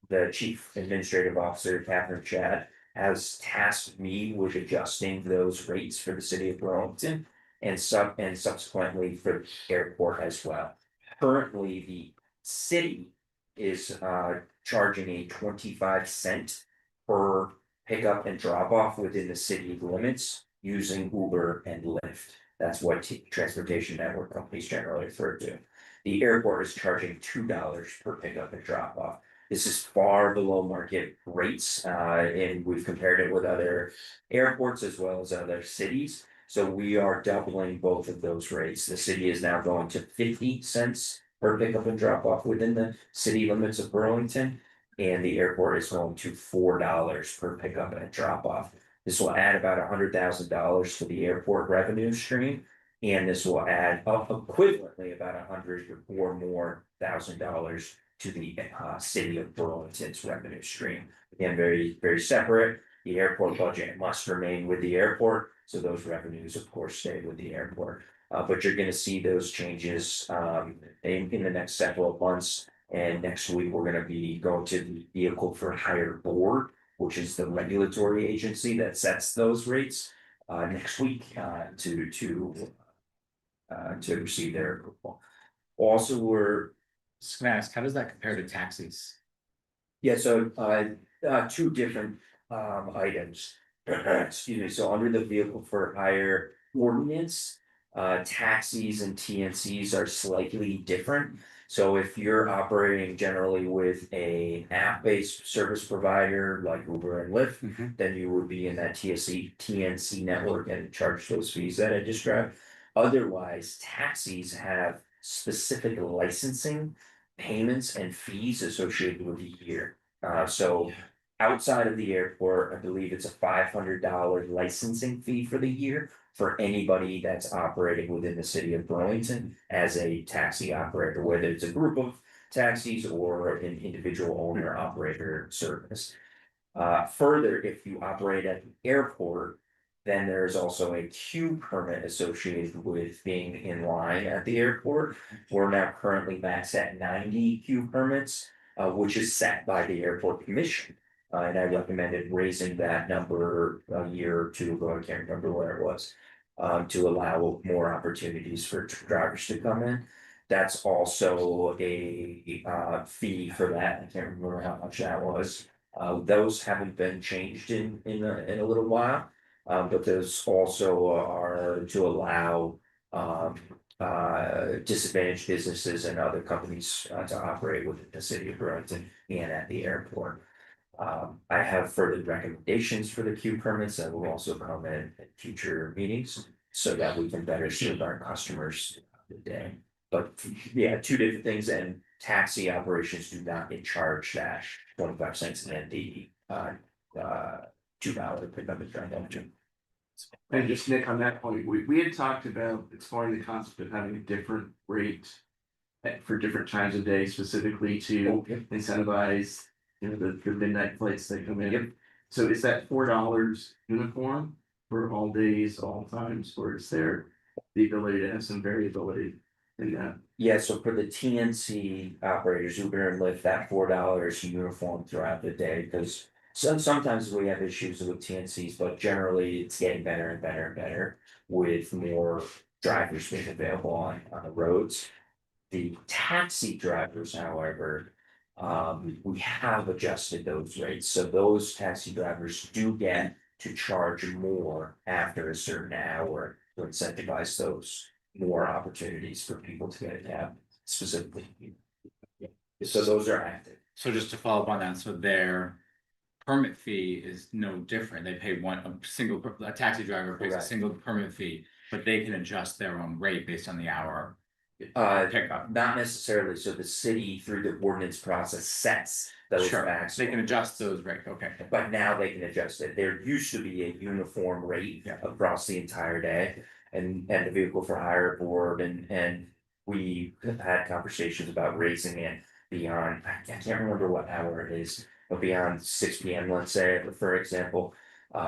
the chief administrative officer, Catherine Chad, has tasked me with adjusting those rates for the city of Burlington and subsequently for the airport as well. Currently, the city is charging a 25 cent per pickup and drop off within the city limits using Uber and Lyft. That's what transportation network companies generally refer to. The airport is charging $2 per pickup and drop off. This is far below market rates, and we've compared it with other airports as well as other cities. So we are doubling both of those rates. The city is now going to 50 cents per pickup and drop off within the city limits of Burlington. And the airport is going to $4 per pickup and drop off. This will add about $100,000 to the airport revenue stream. And this will add up equivalently about $100,000 or more to the city of Burlington's revenue stream. Again, very, very separate. The airport budget must remain with the airport, so those revenues, of course, stay with the airport. But you're gonna see those changes in the next several months. And next week, we're gonna be going to the Vehicle for Hire Board, which is the regulatory agency that sets those rates next week to receive their approval. Also, we're Just gonna ask, how does that compare to taxis? yeah, so two different items. Excuse me, so under the vehicle for hire ordinance, taxis and TNCs are slightly different. So if you're operating generally with a app-based service provider like Uber and Lyft, then you would be in that TNC network and charge those fees that I described. Otherwise, taxis have specific licensing payments and fees associated with the year. So outside of the airport, I believe it's a $500 licensing fee for the year for anybody that's operating within the city of Burlington as a taxi operator, whether it's a group of taxis or an individual owner operator service. Further, if you operate at the airport, then there's also a queue permit associated with being in line at the airport. We're now currently maxed at 90 queue permits, which is set by the airport commission. And I recommended raising that number a year or two ago, I can't remember where it was, to allow more opportunities for drivers to come in. That's also a fee for that. I can't remember how much that was. Those haven't been changed in a little while. But those also are to allow disadvantaged businesses and other companies to operate within the city of Burlington and at the airport. I have further recommendations for the queue permits that will also come in at future meetings so that we can better serve our customers today. But yeah, two different things, and taxi operations do not get charged that 25 cents and the $2 pickup and transaction. And just Nick, on that point, we had talked about exploring the concept of having a different rate for different times of day, specifically to incentivize, the midnight flights that come in. Yep. So is that $4 uniform for all days, all times, or is there the ability to have some variability in that? Yeah, so for the TNC operators, Uber and Lyft, that $4 uniform throughout the day, because sometimes we have issues with TNCs, but generally it's getting better and better and better with more drivers being available on the roads. The taxi drivers, however, we have adjusted those rates, so those taxi drivers do get to charge more after a certain hour to incentivize those more opportunities for people to get a cab specifically. So those are active. So just to follow up on that, so their permit fee is no different. They pay a taxi driver pays a Correct. single permit fee, but they can adjust their own rate based on the hour pickup. Not necessarily, so the city through the ordinance process sets those Sure, maximum. they can adjust those rates, okay. But now they can adjust it. There used to be a uniform rate across the entire day. And the vehicle for hire board and we have had conversations about raising it beyond, I can't remember what hour it is, but beyond 6 p.m., let's say, for example,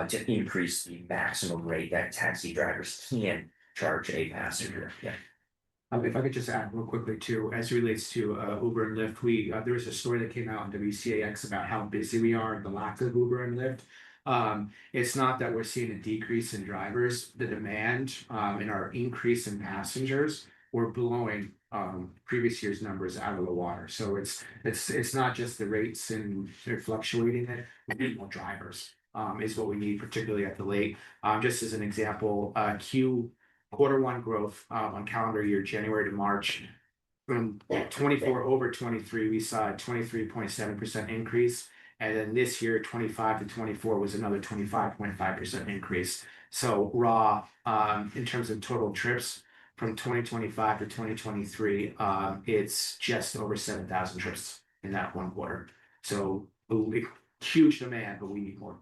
to increase the maximum rate that taxi drivers can charge a passenger, yeah. If I could just add real quickly too, as it relates to Uber and Lyft, there was a story that came out on WCAX about how busy we are and the lack of Uber and Lyft. It's not that we're seeing a decrease in drivers, the demand and our increase in passengers, we're blowing previous year's numbers out of the water. So it's not just the rates and they're fluctuating it, we need more drivers is what we need, particularly at the lake. Just as an example, Q1 growth on calendar year January to March from 24 over 23, we saw a 23.7% increase. And then this year, 25 to 24 was another 25.5% increase. So raw in terms of total trips from 2025 to 2023, it's just over 7,000 trips in that one quarter. So huge demand, but we need more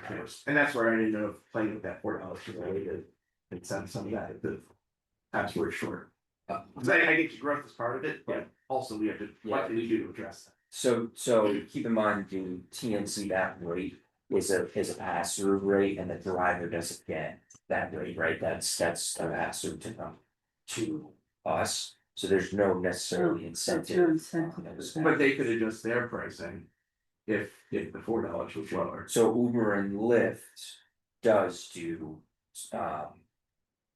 trips. And that's where I didn't know if playing with that $4 was really good. And some of that at the times we're short. Because I get your growth as part of it, but also we have to, what do we do to address that? So keep in mind, the TNC, that rate is a pass-through rate, and the driver doesn't get that rate, right? That's a pass-through to us, so there's no necessarily incentive. But they could adjust their pricing if the $4 was lower. So Uber and Lyft does do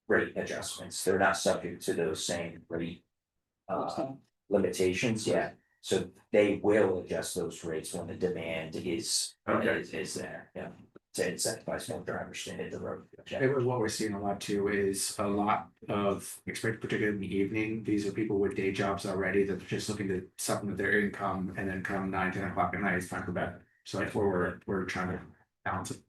rate adjustments. They're not subject to those same rate limitations yet. So they will adjust those rates when the demand is there, yeah, to incentivize more drivers to hit the road. And what we're seeing a lot too is a lot of, particularly in the evening, these are people with day jobs already that are just looking to supplement their income, and then come 9-10 o'clock at night, it's time for bed. So that's where we're trying to balance it.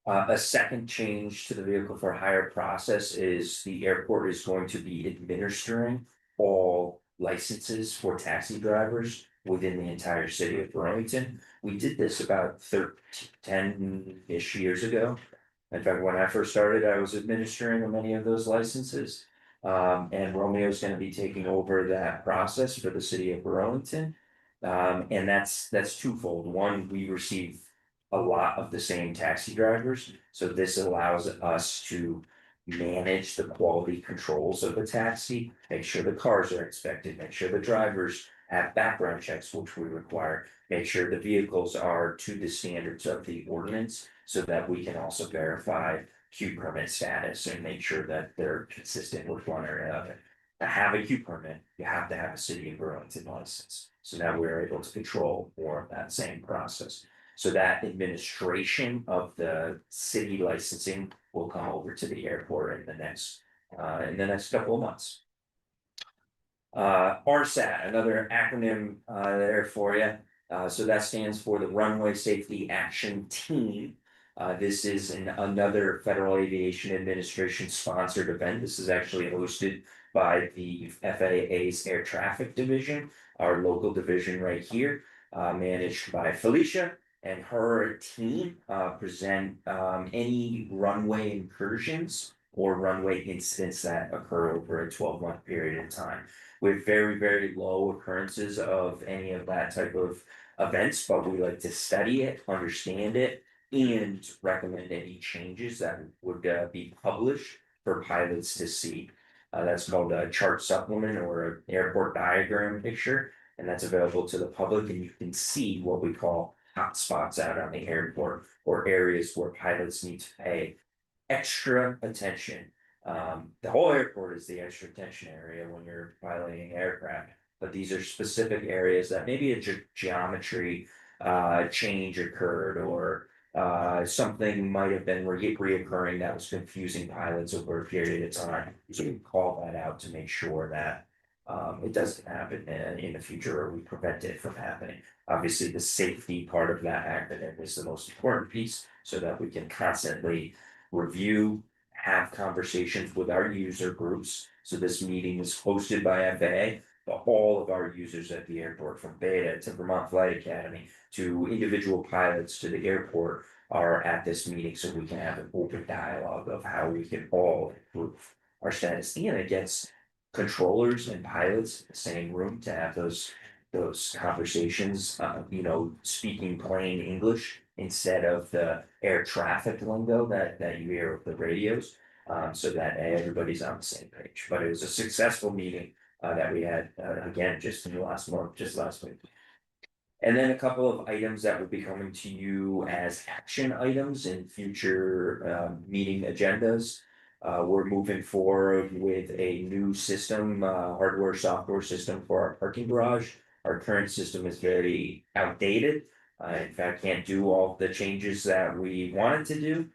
A second change to the vehicle for hire process is the airport is going to be administering all licenses for taxi drivers within the entire city of Burlington. We did this about 10-ish years ago. In fact, when I first started, I was administering many of those licenses. And Romeo's going to be taking over that process for the city of Burlington. And that's twofold. One, we receive a lot of the same taxi drivers, so this allows us to manage the quality controls of the taxi, make sure the cars are inspected, make sure the drivers have background checks, which we require, make sure the vehicles are to the standards of the ordinance, so that we can also verify Q permit status and make sure that they're consistent with one or another. To have a Q permit, you have to have a city of Burlington license. So now we're able to control more of that same process. So that administration of the city licensing will come over to the airport in the next couple of months. RSAT, another acronym there for you. So that stands for the Runway Safety Action Team. This is another Federal Aviation Administration sponsored event. This is actually hosted by the FAA's Air Traffic Division, our local division right here, managed by Felicia. And her team present any runway incursions or runway incidents that occur over a 12-month period of time. With very, very low occurrences of any of that type of events, but we like to study it, understand it, and recommend any changes that would be published for pilots to see. That's called a chart supplement or an airport diagram picture, and that's available to the public, and you can see what we call hotspots out on the airport, or areas where pilots need to pay extra attention. The whole airport is the extra attention area when you're piloting an aircraft, but these are specific areas that maybe a geometry change occurred, or something might have been reoccurring that was confusing pilots over a period of time. So we call that out to make sure that it doesn't happen in the future, or we prevent it from happening. Obviously, the safety part of that acronym is the most important piece, so that we can constantly review, have conversations with our user groups. So this meeting is hosted by FAA, but all of our users at the airport, from Beta to Vermont Flight Academy to individual pilots to the airport, are at this meeting, so we can have an open dialogue of how we can all improve our status. And it gets controllers and pilots in the same room to have those conversations, speaking plain English instead of the air traffic lingo that you hear with the radios. So that everybody's on the same page, but it was a successful meeting that we had again just in the last month, just last week. And then a couple of items that will be coming to you as action items in future meeting agendas. We're moving forward with a new system, hardware, software system for our parking garage. Our current system is very outdated. In fact, can't do all the changes that we wanted to do.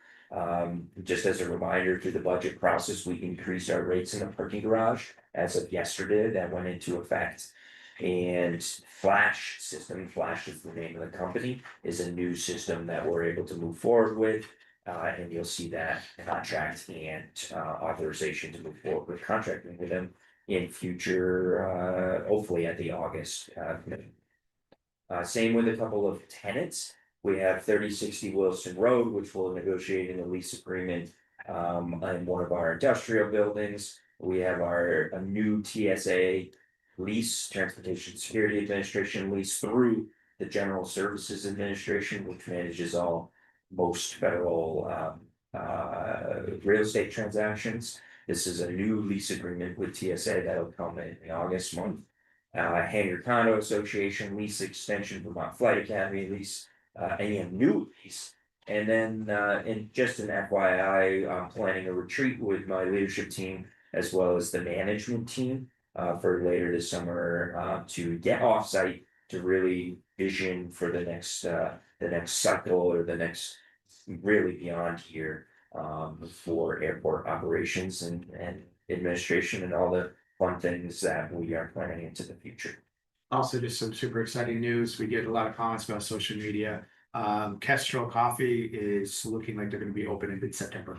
Just as a reminder, through the budget process, we increased our rates in the parking garage as of yesterday. That went into effect. And Flash system, Flash is the name of the company, is a new system that we're able to move forward with. And you'll see that contract and authorization to move forward with contracting with them in future, hopefully at the August meeting. Same with a couple of tenants. We have 3060 Wilson Road, which will negotiate in a lease agreement in one of our industrial buildings. We have a new TSA lease, Transportation Security Administration lease, through the General Services Administration, which manages most federal real estate transactions. This is a new lease agreement with TSA that'll come in the August month. Hangar Condo Association lease extension, Vermont Flight Academy lease, and new lease. And then, in just an FYI, I'm planning a retreat with my leadership team as well as the management team for later this summer to get offsite to really vision for the next cycle or the next really beyond here for airport operations and administration and all the fun things that we are planning into the future. Also, just some super exciting news. We get a lot of comments about social media. Kestrel Coffee is looking like they're going to be open in mid-September.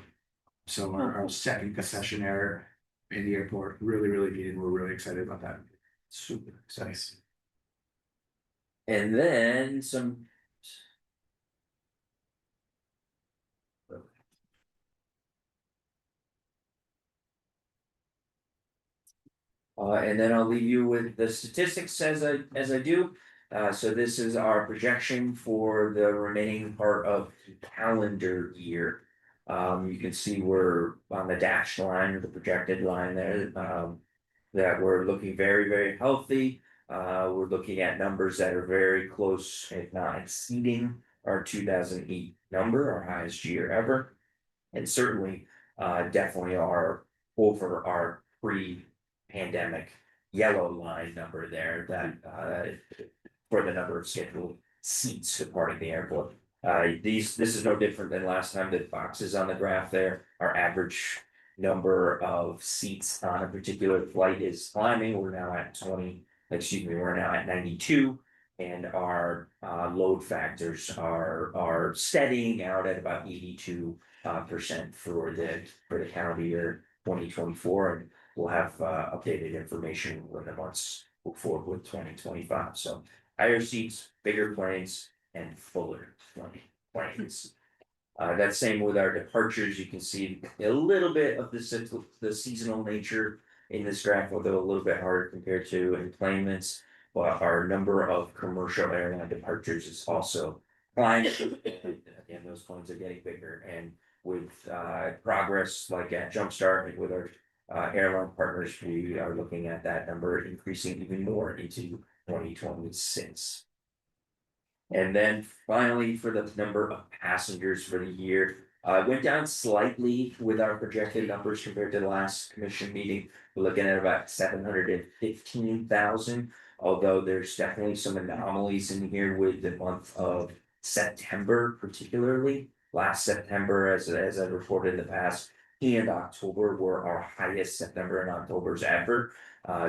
So our second concessionaire in the airport, really needed. We're really excited about that. Super exciting. And then some. And then I'll leave you with the statistics as I do. So this is our projection for the remaining part of the calendar year. You can see we're on the dashed line or the projected line there. That we're looking very healthy. We're looking at numbers that are very close, if not exceeding our 2008 number, our highest year ever. And certainly, definitely are over our pre-pandemic yellow line number there that for the number of scheduled seats departing the airport. This is no different than last time. The boxes on the graph there, our average number of seats on a particular flight is climbing. We're now at we're now at 92. And our load factors are steadying out at about 82% for the calendar year 2024, and we'll have updated information when the months move forward with 2025. So higher seats, bigger planes, and fuller planes. That same with our departures. You can see a little bit of the seasonal nature in this graph, although a little bit harder compared to enplanements. But our number of commercial airline departures is also climbing, and those planes are getting bigger. And with progress like at Jumpstart and with our airline partners, we are looking at that number increasing even more into 2026. And then finally, for the number of passengers for the year, went down slightly with our projected numbers compared to the last commission meeting. We're looking at about 715,000. Although there's definitely some anomalies in here with the month of September, particularly. Last September, as I reported in the past, and October were our highest September and October's ever.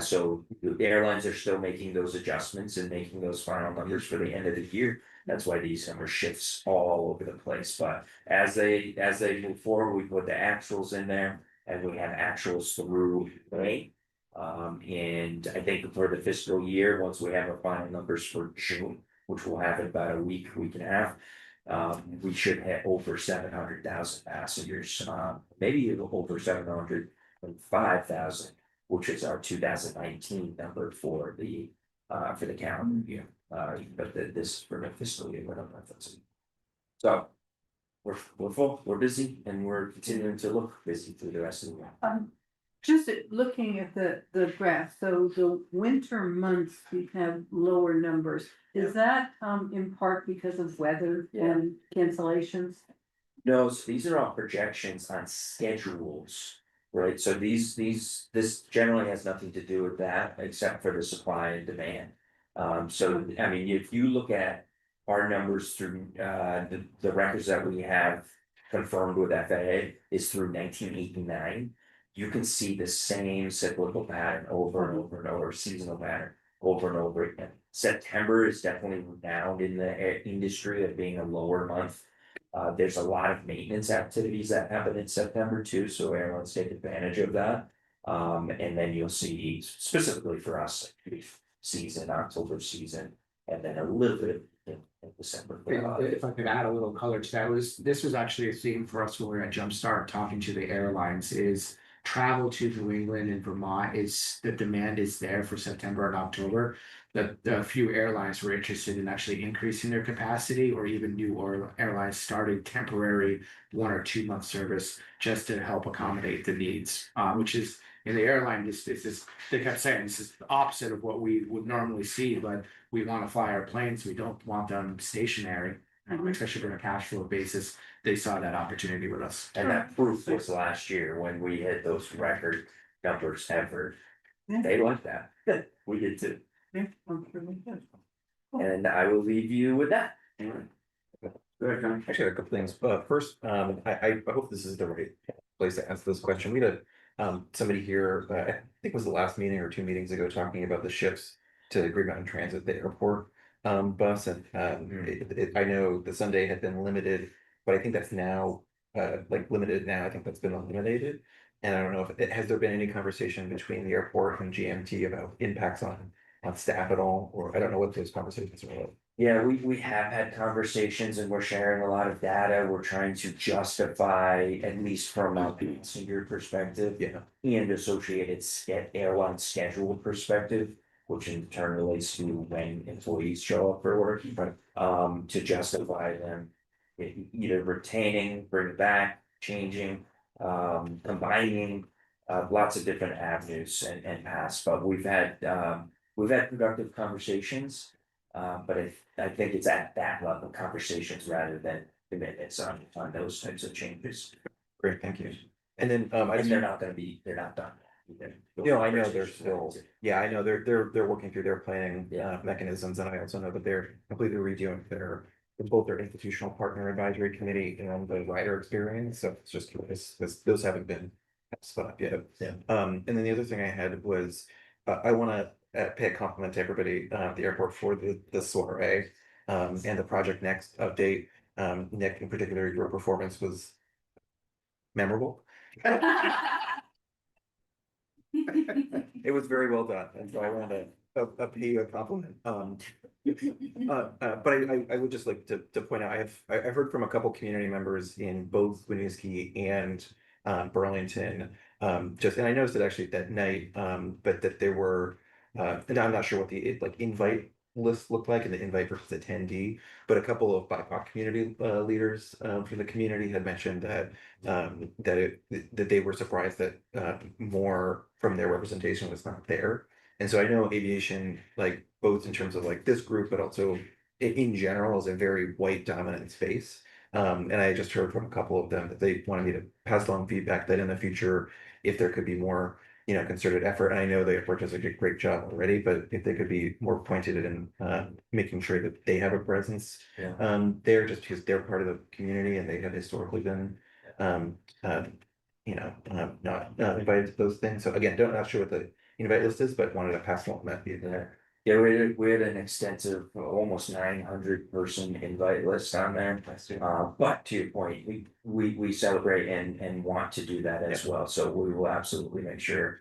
So the airlines are still making those adjustments and making those final numbers for the end of the year. That's why these number shifts all over the place. But as they move forward, we put the actuals in there, and we have actuals through May. And I think for the fiscal year, once we have our final numbers for June, which we'll have in about a week and a half, we should hit over 700,000 passengers, maybe over 705,000, which is our 2019 number for the calendar year. But this is for the fiscal year. So we're full, we're busy, and we're continuing to look busy through the rest of the year. Just looking at the graph, so the winter months, we have lower numbers. Is that in part because of weather and cancellations? No, so these are all projections on schedules, right? So this generally has nothing to do with that, except for the supply and demand. So, I mean, if you look at our numbers through, the records that we have confirmed with FAA is through 1989. You can see the same cyclical pattern over and over and over, seasonal pattern over and over again. September is definitely renowned in the industry of being a lower month. There's a lot of maintenance activities that happen in September too, so airlines take advantage of that. And then you'll see specifically for us, brief season, October season, and then a little bit in December. If I could add a little color to that, this was actually a theme for us when we were at Jumpstart talking to the airlines is travel to New England and Vermont is the demand is there for September and October. The few airlines were interested in actually increasing their capacity or even new airlines started temporary 1 or 2 month service just to help accommodate the needs, which is in the airline, they kept saying this is the opposite of what we would normally see, but we want to fly our planes. We don't want them stationary, especially on a cash flow basis. They saw that opportunity with us. And that proof was last year when we hit those record numbers ever. They liked that. We did too. And I will leave you with that. Actually, I had a couple things. First, I hope this is the right place to answer this question. We had somebody here, I think it was the last meeting or 2 meetings ago, talking about the shifts to Green Mountain Transit, the airport bus, and I know the Sunday had been limited, but I think that's now like limited now. I think that's been eliminated, and I don't know if has there been any conversation between the airport and GMT about impacts on staff at all, or I don't know what those conversations are like. Yeah, we have had conversations and we're sharing a lot of data. We're trying to justify, at least from a senior perspective. And associated airline schedule perspective, which in turn relates to when employees show up for work. To justify them either retaining, bring back, changing, combining, lots of different avenues and paths, but we've had productive conversations. But I think it's at that level of conversations rather than commitments on those types of changes. Great, thank you. And then they're not done. I know they're still, I know they're working through their planning mechanisms, and I also know that they're completely redoing both their institutional partner advisory committee and the rider experience. So it's just curious, those haven't been spun up yet. And then the other thing I had was I want to pay a compliment to everybody at the airport for the soiree and the Project Next update. Nick, in particular, your performance was memorable. It was very well done, and so I want to pay you a compliment. But I would just like to point out I've heard from a couple community members in both Winooski and Burlington. And I noticed it actually that night, but that there were and I'm not sure what the invite list looked like and the invite versus attendee, but a couple of BIPOC community leaders from the community had mentioned that that they were surprised that more from their representation was not there. And so I know aviation, both in terms of this group, but also in general, is a very white dominant space. And I just heard from a couple of them that they wanted me to pass along feedback that in the future, if there could be more concerted effort. And I know the airport does a great job already, but if they could be more pointed in making sure that they have a presence there, just because they're part of the community and they have historically been not invited to those things. So again, not sure what the invite list is, but wanted to pass along that feedback. Yeah, we had an extensive, almost 900 person invite list on there. But to your point, we celebrate and want to do that as well. So we will absolutely make sure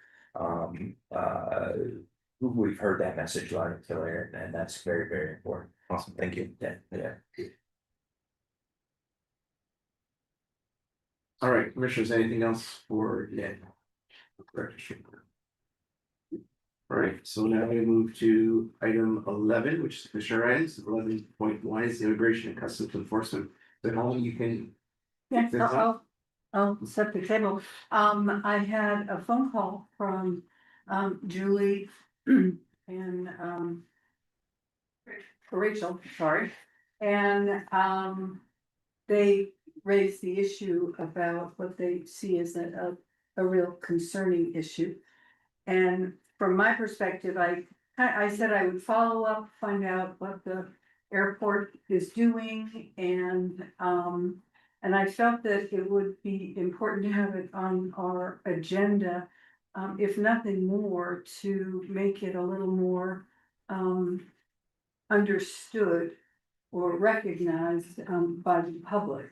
we've heard that message loud and clear, and that's very, very important. Awesome, thank you. Yeah. All right, commissioners, anything else for Ned? All right, so now we move to item 11, which is Commissioner items. 11.1 is immigration and customs enforcement. So how you can Yes, This up? I'll set the table. I had a phone call from, Julie and, Rachel, sorry. And, they raised the issue about what they see as a real concerning issue. And from my perspective, I said I would follow up, find out what the airport is doing and I felt that it would be important to have it on our agenda, if nothing more, to make it a little more, understood or recognized, by the public.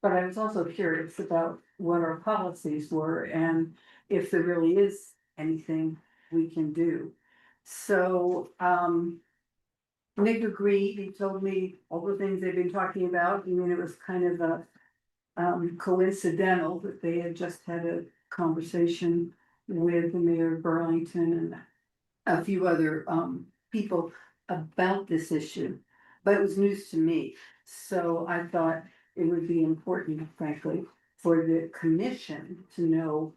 But I was also curious about what our policies were and if there really is anything we can do. So, Nick agreed, he told me all the things they've been talking about. I mean, it was kind of a coincidental that they had just had a conversation with the mayor of Burlington and a few other people about this issue, but it was news to me. So I thought it would be important, frankly, for the commission to know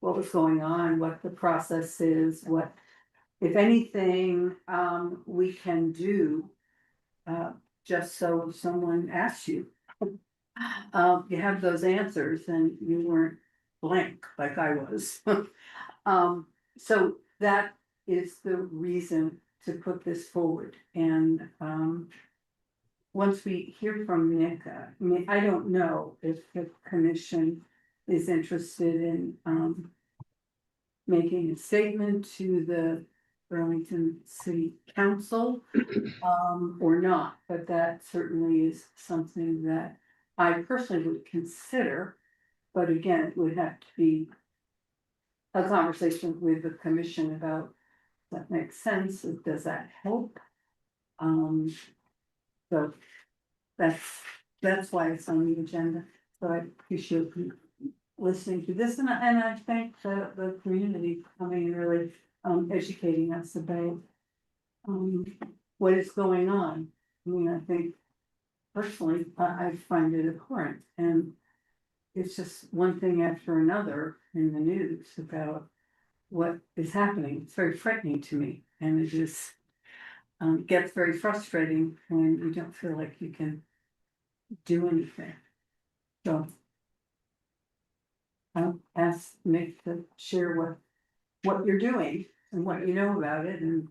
what was going on, what the process is, what, if anything, we can do, just so if someone asks you, you have those answers and you weren't blank like I was. So that is the reason to put this forward. And once we hear from Nick, I mean, I don't know if the commission is interested in making a statement to the Burlington City Council or not, but that certainly is something that I personally would consider. But again, it would have to be a conversation with the commission about that makes sense, does that help? So that's why it's on the agenda, so I appreciate you listening to this, and I thank the community for coming and really educating us about what is going on. I mean, I think personally, I find it abhorrent, and it's just one thing after another in the news about what is happening. It's very frightening to me, and it just gets very frustrating when you don't feel like you can do anything. So I'll ask Nick to share what you're doing and what you know about it, and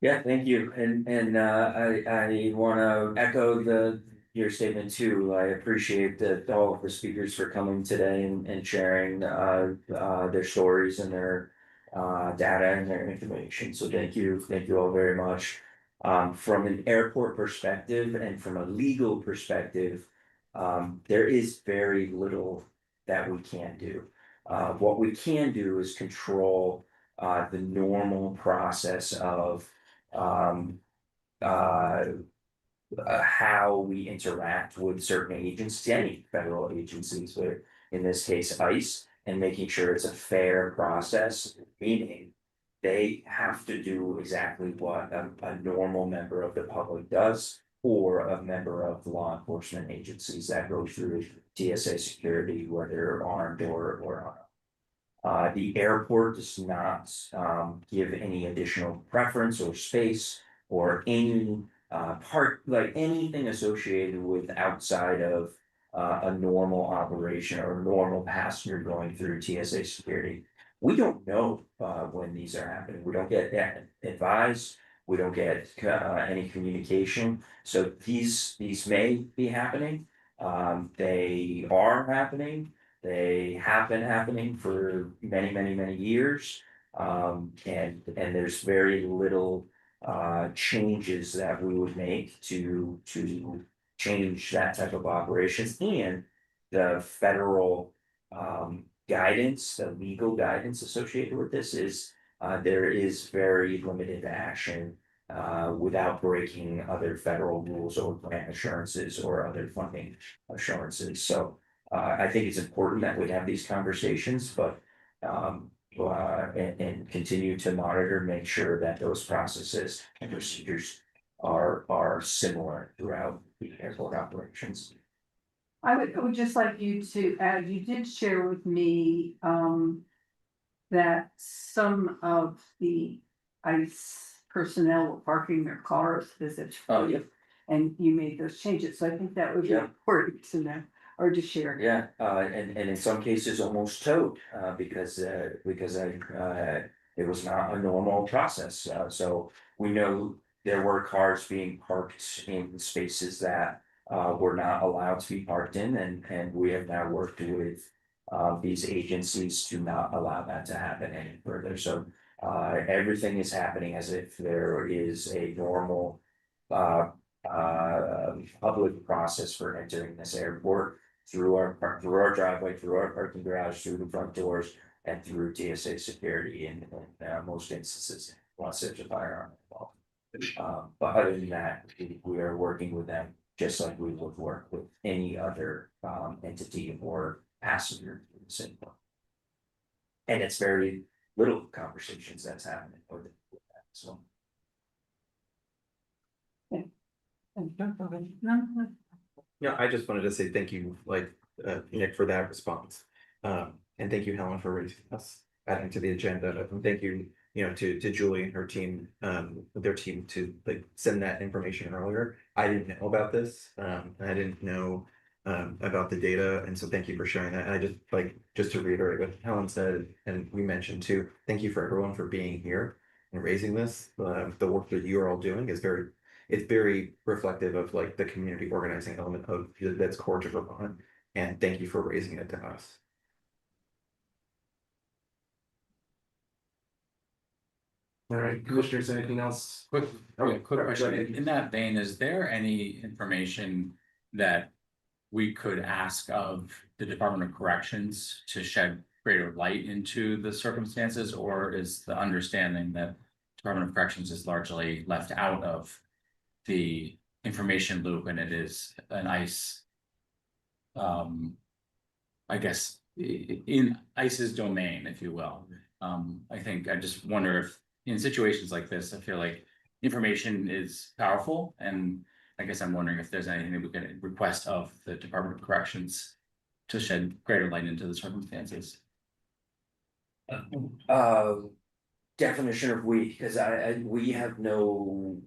Yeah, thank you, and I wanna echo your statement too. I appreciate all of the speakers for coming today and sharing their stories and their data and their information. So thank you all very much. From an airport perspective and from a legal perspective, there is very little that we can do. What we can do is control the normal process of how we interact with certain agencies, any federal agencies, but in this case, ICE, and making sure it's a fair process, meaning they have to do exactly what a normal member of the public does, or a member of law enforcement agencies that go through TSA security, whether armed or unarmed. The airport does not give any additional preference or space or any part, like anything associated with outside of a normal operation or a normal passenger going through TSA security. We don't know when these are happening. We don't get advised. We don't get any communication. So these may be happening. They are happening. They have been happening for many years. And there's very little changes that we would make to change that type of operations, and the federal guidance, the legal guidance associated with this is there is very limited action without breaking other federal rules or grant assurances or other funding assurances. So I think it's important that we have these conversations, but and continue to monitor, make sure that those processes and procedures are are similar throughout the airport operations. I would just like you to add, you did share with me, that some of the ICE personnel were parking their cars as if. Oh, yeah. And you made those changes, so I think that would be Yeah. important to know, or to share. Yeah, and in some cases almost towed, because it was not a normal process, so we know there were cars being parked in spaces that were not allowed to be parked in, and we have now worked with these agencies to not allow that to happen any further, so everything is happening as if there is a normal public process for entering this airport through our driveway, through our parking garage, through the front doors, and through TSA security in most instances, unless there's a firearm involved. But other than that, we are working with them just like we would work with any other entity or passenger in the same way. And it's very little conversations that's happening with that, so. Yeah, I just wanted to say thank you, Nick, for that response. And thank you, Helen, for raising us, adding to the agenda. And thank you, to Julie and her team, their team to send that information earlier. I didn't know about this. I didn't know about the data. And so thank you for sharing that. And I just to reiterate what Helen said, and we mentioned too, thank you for everyone for being here and raising this. The work that you are all doing is it's very reflective of the community organizing element of that's core to Vermont. And thank you for raising it to us. All right, commissioners, anything else? Quick Go question. ahead. In that vein, is there any information that we could ask of the Department of Corrections to shed greater light into the circumstances, or is the understanding that Department of Corrections is largely left out of the information loop and it is an ICE, I guess, in ICE's domain, if you will? I just wonder if in situations like this, I feel like information is powerful, and I guess I'm wondering if there's anything that we could request of the Department of Corrections to shed greater light into the circumstances. Definition of we, because we have no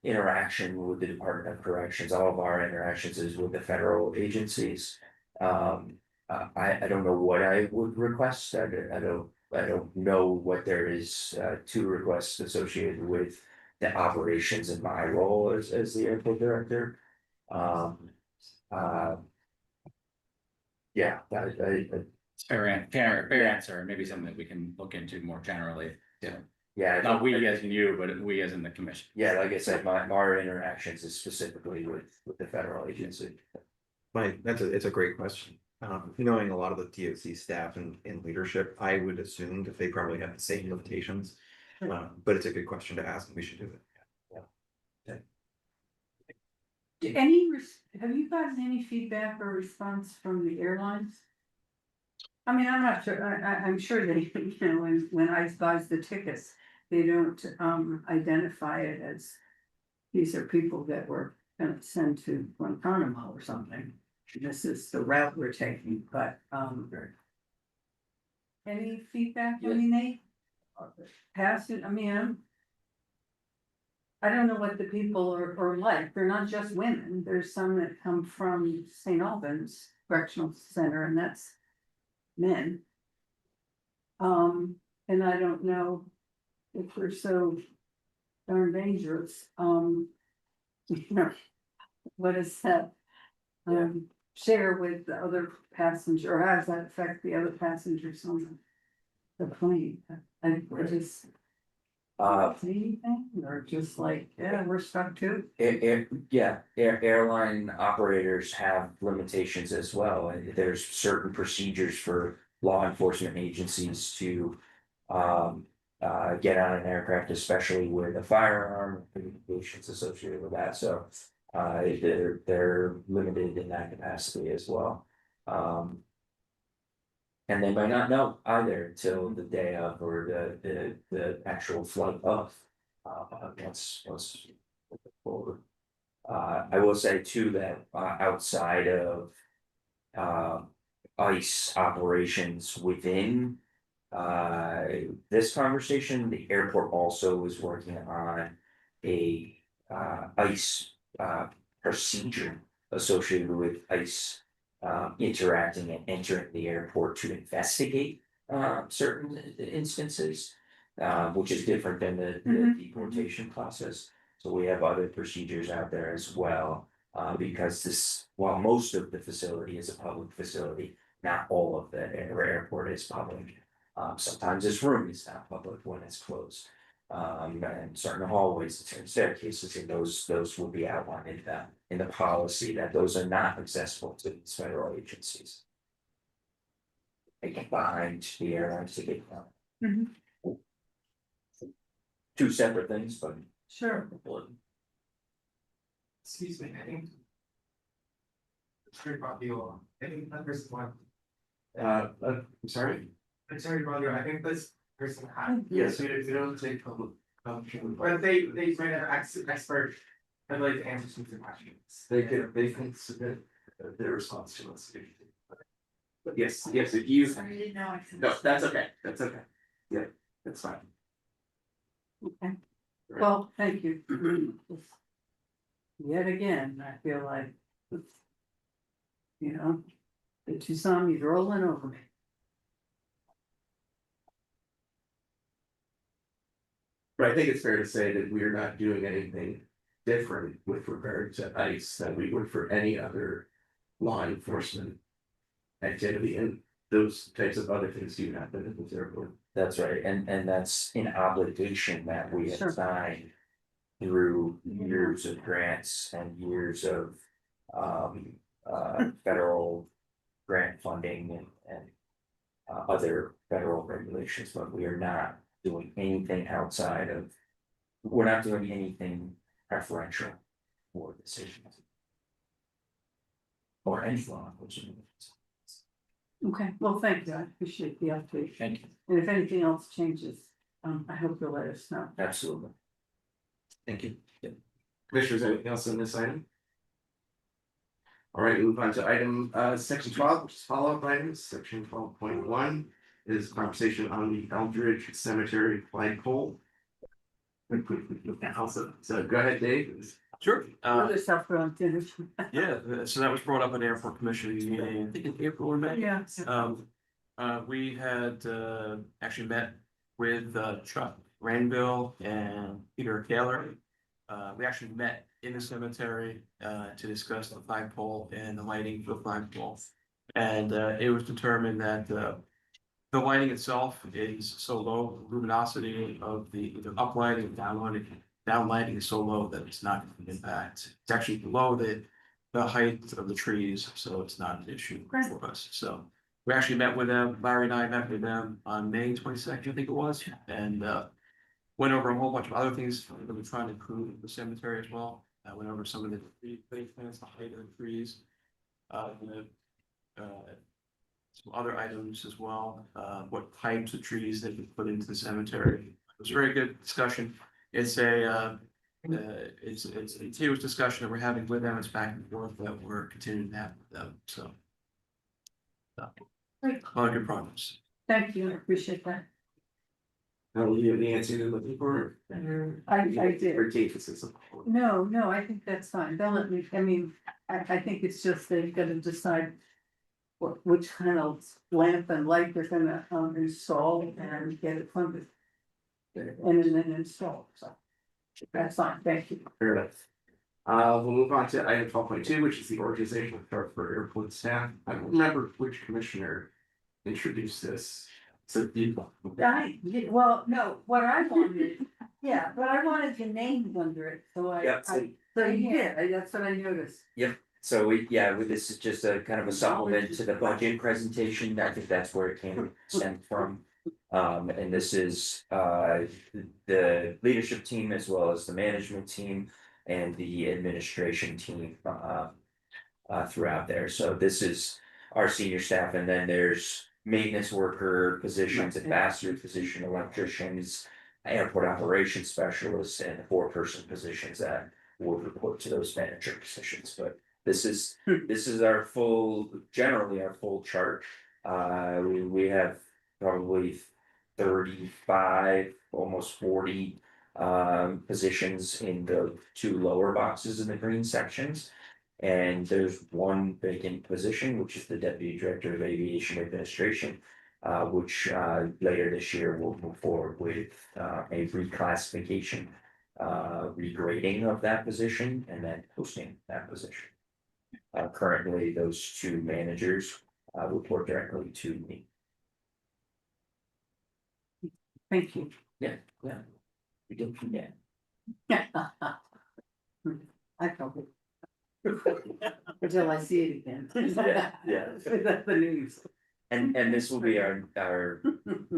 interaction with the Department of Corrections. All of our interactions is with the federal agencies. I don't know what I would request. I don't know what there is to request associated with the operations in my role as the airport director. Yeah, Fair answer, maybe something that we can look into more generally. Yeah. Not we as in you, but we as in the commission. Yeah, like I said, our interactions is specifically with the federal agency. It's a great question. Knowing a lot of the DOC staff and leadership, I would assume that they probably have the same limitations. But it's a good question to ask, and we should do it. Have you gotten any feedback or response from the airlines? I mean, I'm not sure, I'm sure they, when ICE buys the tickets, they don't identify it as these are people that we're gonna send to Guantanamo or something. This is the route we're taking, but any feedback, I mean, they pass it, I mean, I don't know what the people are like, they're not just women, there's some that come from St. Albans Correctional Center, and that's men. And I don't know if we're so darn dangerous, what is that? Share with the other passenger, or how does that affect the other passengers on the plane? I just. Anything, or just like, yeah, we're stuck too. Airline operators have limitations as well, and there's certain procedures for law enforcement agencies to get on an aircraft, especially with a firearm, communications associated with that, so they're limited in that capacity as well. And they might not know either till the day of, or the actual flight of, once forward. I will say too that outside of ICE operations within this conversation, the airport also is working on a ICE procedure associated with ICE interacting and entering the airport to investigate certain instances, which is different than the deportation process. So we have other procedures out there as well, because this, while most of the facility is a public facility, not all of the airport is public. Sometimes this room is not public when it's closed. And certain hallways and certain staircases, and those will be outlined in the policy that those are not accessible to these federal agencies. They get behind the airlines to get them. Two separate things, but. Sure. Excuse me, I think. Sorry about you. I think that person one. I'm sorry? I'm sorry about you. I think this person had. Yes, we don't take public. But they might have expert. I'd like to answer some questions. They can submit their response to us. But yes, if you. Sorry, I didn't know. No, that's okay, yeah, that's fine. Okay, well, thank you. Yet again, I feel like, you know, the tsunami's rolling over me. But I think it's fair to say that we are not doing anything different with regard to ICE than we would for any other law enforcement activity, and those types of other things do happen at the airport. That's right, and that's an obligation that we have signed through years of grants and years of federal grant funding and other federal regulations, but we are not doing anything outside of, we're not doing anything preferential for decisions. Or any law enforcement. Okay, well, thank you, I appreciate the update. Thank you. And if anything else changes, I hope you'll let us know. Absolutely. Thank you. Commissioners, anything else on this item? All right, move on to item section 12, which is follow-up items. Section 12.1 is conversation on the Eldridge Cemetery flagpole. So go ahead, Dave. Sure. Other stuff we're on dinner. Yeah, so that was brought up at airport commission meeting, I think in April or May. Yeah. We had actually met with Chuck Rainville and Peter Taylor. We actually met in the cemetery to discuss the flagpole and the lighting for the flagpole. And it was determined that the lighting itself is so low, the luminosity of the uplighting and downlighting is so low that it's not going to impact. It's actually below the height of the trees, so it's not an issue for us. So we actually met with them. Larry and I met with them on May 22nd, I think it was, and went over a whole bunch of other things that we're trying to improve the cemetery as well. I went over some of the tree plants, the height of the trees, some other items as well, what types of trees they could put into the cemetery. It was a very good discussion. It's a continuous discussion that we're having with them. It's back and forth that we're continuing to have with them. So Great. a lot of good progress. Thank you, I appreciate that. Will you have the answer you're looking for? I did. Or Dave, this is- No, I think that's fine. They'll let me, I mean, I think it's just they've got to decide which kind of lamp and light they're gonna install and get it funded. And then install, so that's fine, thank you. Fair enough. We'll move on to item 12.2, which is the organizational chart for airport staff. I don't remember which commissioner introduced this. So Well, no, what I wanted, yeah, but I wanted the names under it, so Yep. so you did, that's what I noticed. So this is just a kind of a supplement to the budget presentation. I think that's where it stemmed from. And this is the leadership team as well as the management team and the administration team throughout there. So this is our senior staff, and then there's maintenance worker positions, ambassador position, electricians, airport operations specialists, and 4-person positions that will report to those manager positions, but this is our generally our full chart. We have probably 35, almost 40 positions in the two lower boxes in the green sections. And there's one vacant position, which is the Deputy Director of Aviation Administration, which later this year will move forward with a reclassification, regrading of that position and then posting that position. Currently, those two managers report directly to me. Thank you. Yeah. We don't forget. I felt it. Until I see it again. Yeah. That's the news. And this will be our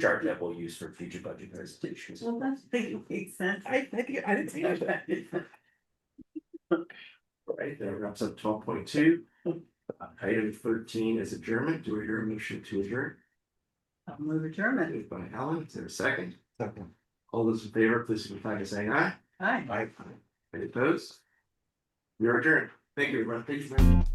chart that we'll use for future budget presentations. Well, that's big, makes sense. I think I didn't see that. Right, that wraps up 12.2. Item 13 is adjournment. Do we hear a motion to adjourn? I'll move adjournment. Moved by Helen, is there a second? Second. All those in favor, please signify by saying aye. Hi. Aye. Any opposed? We are adjourned. Thank you, everyone. Thank you very much.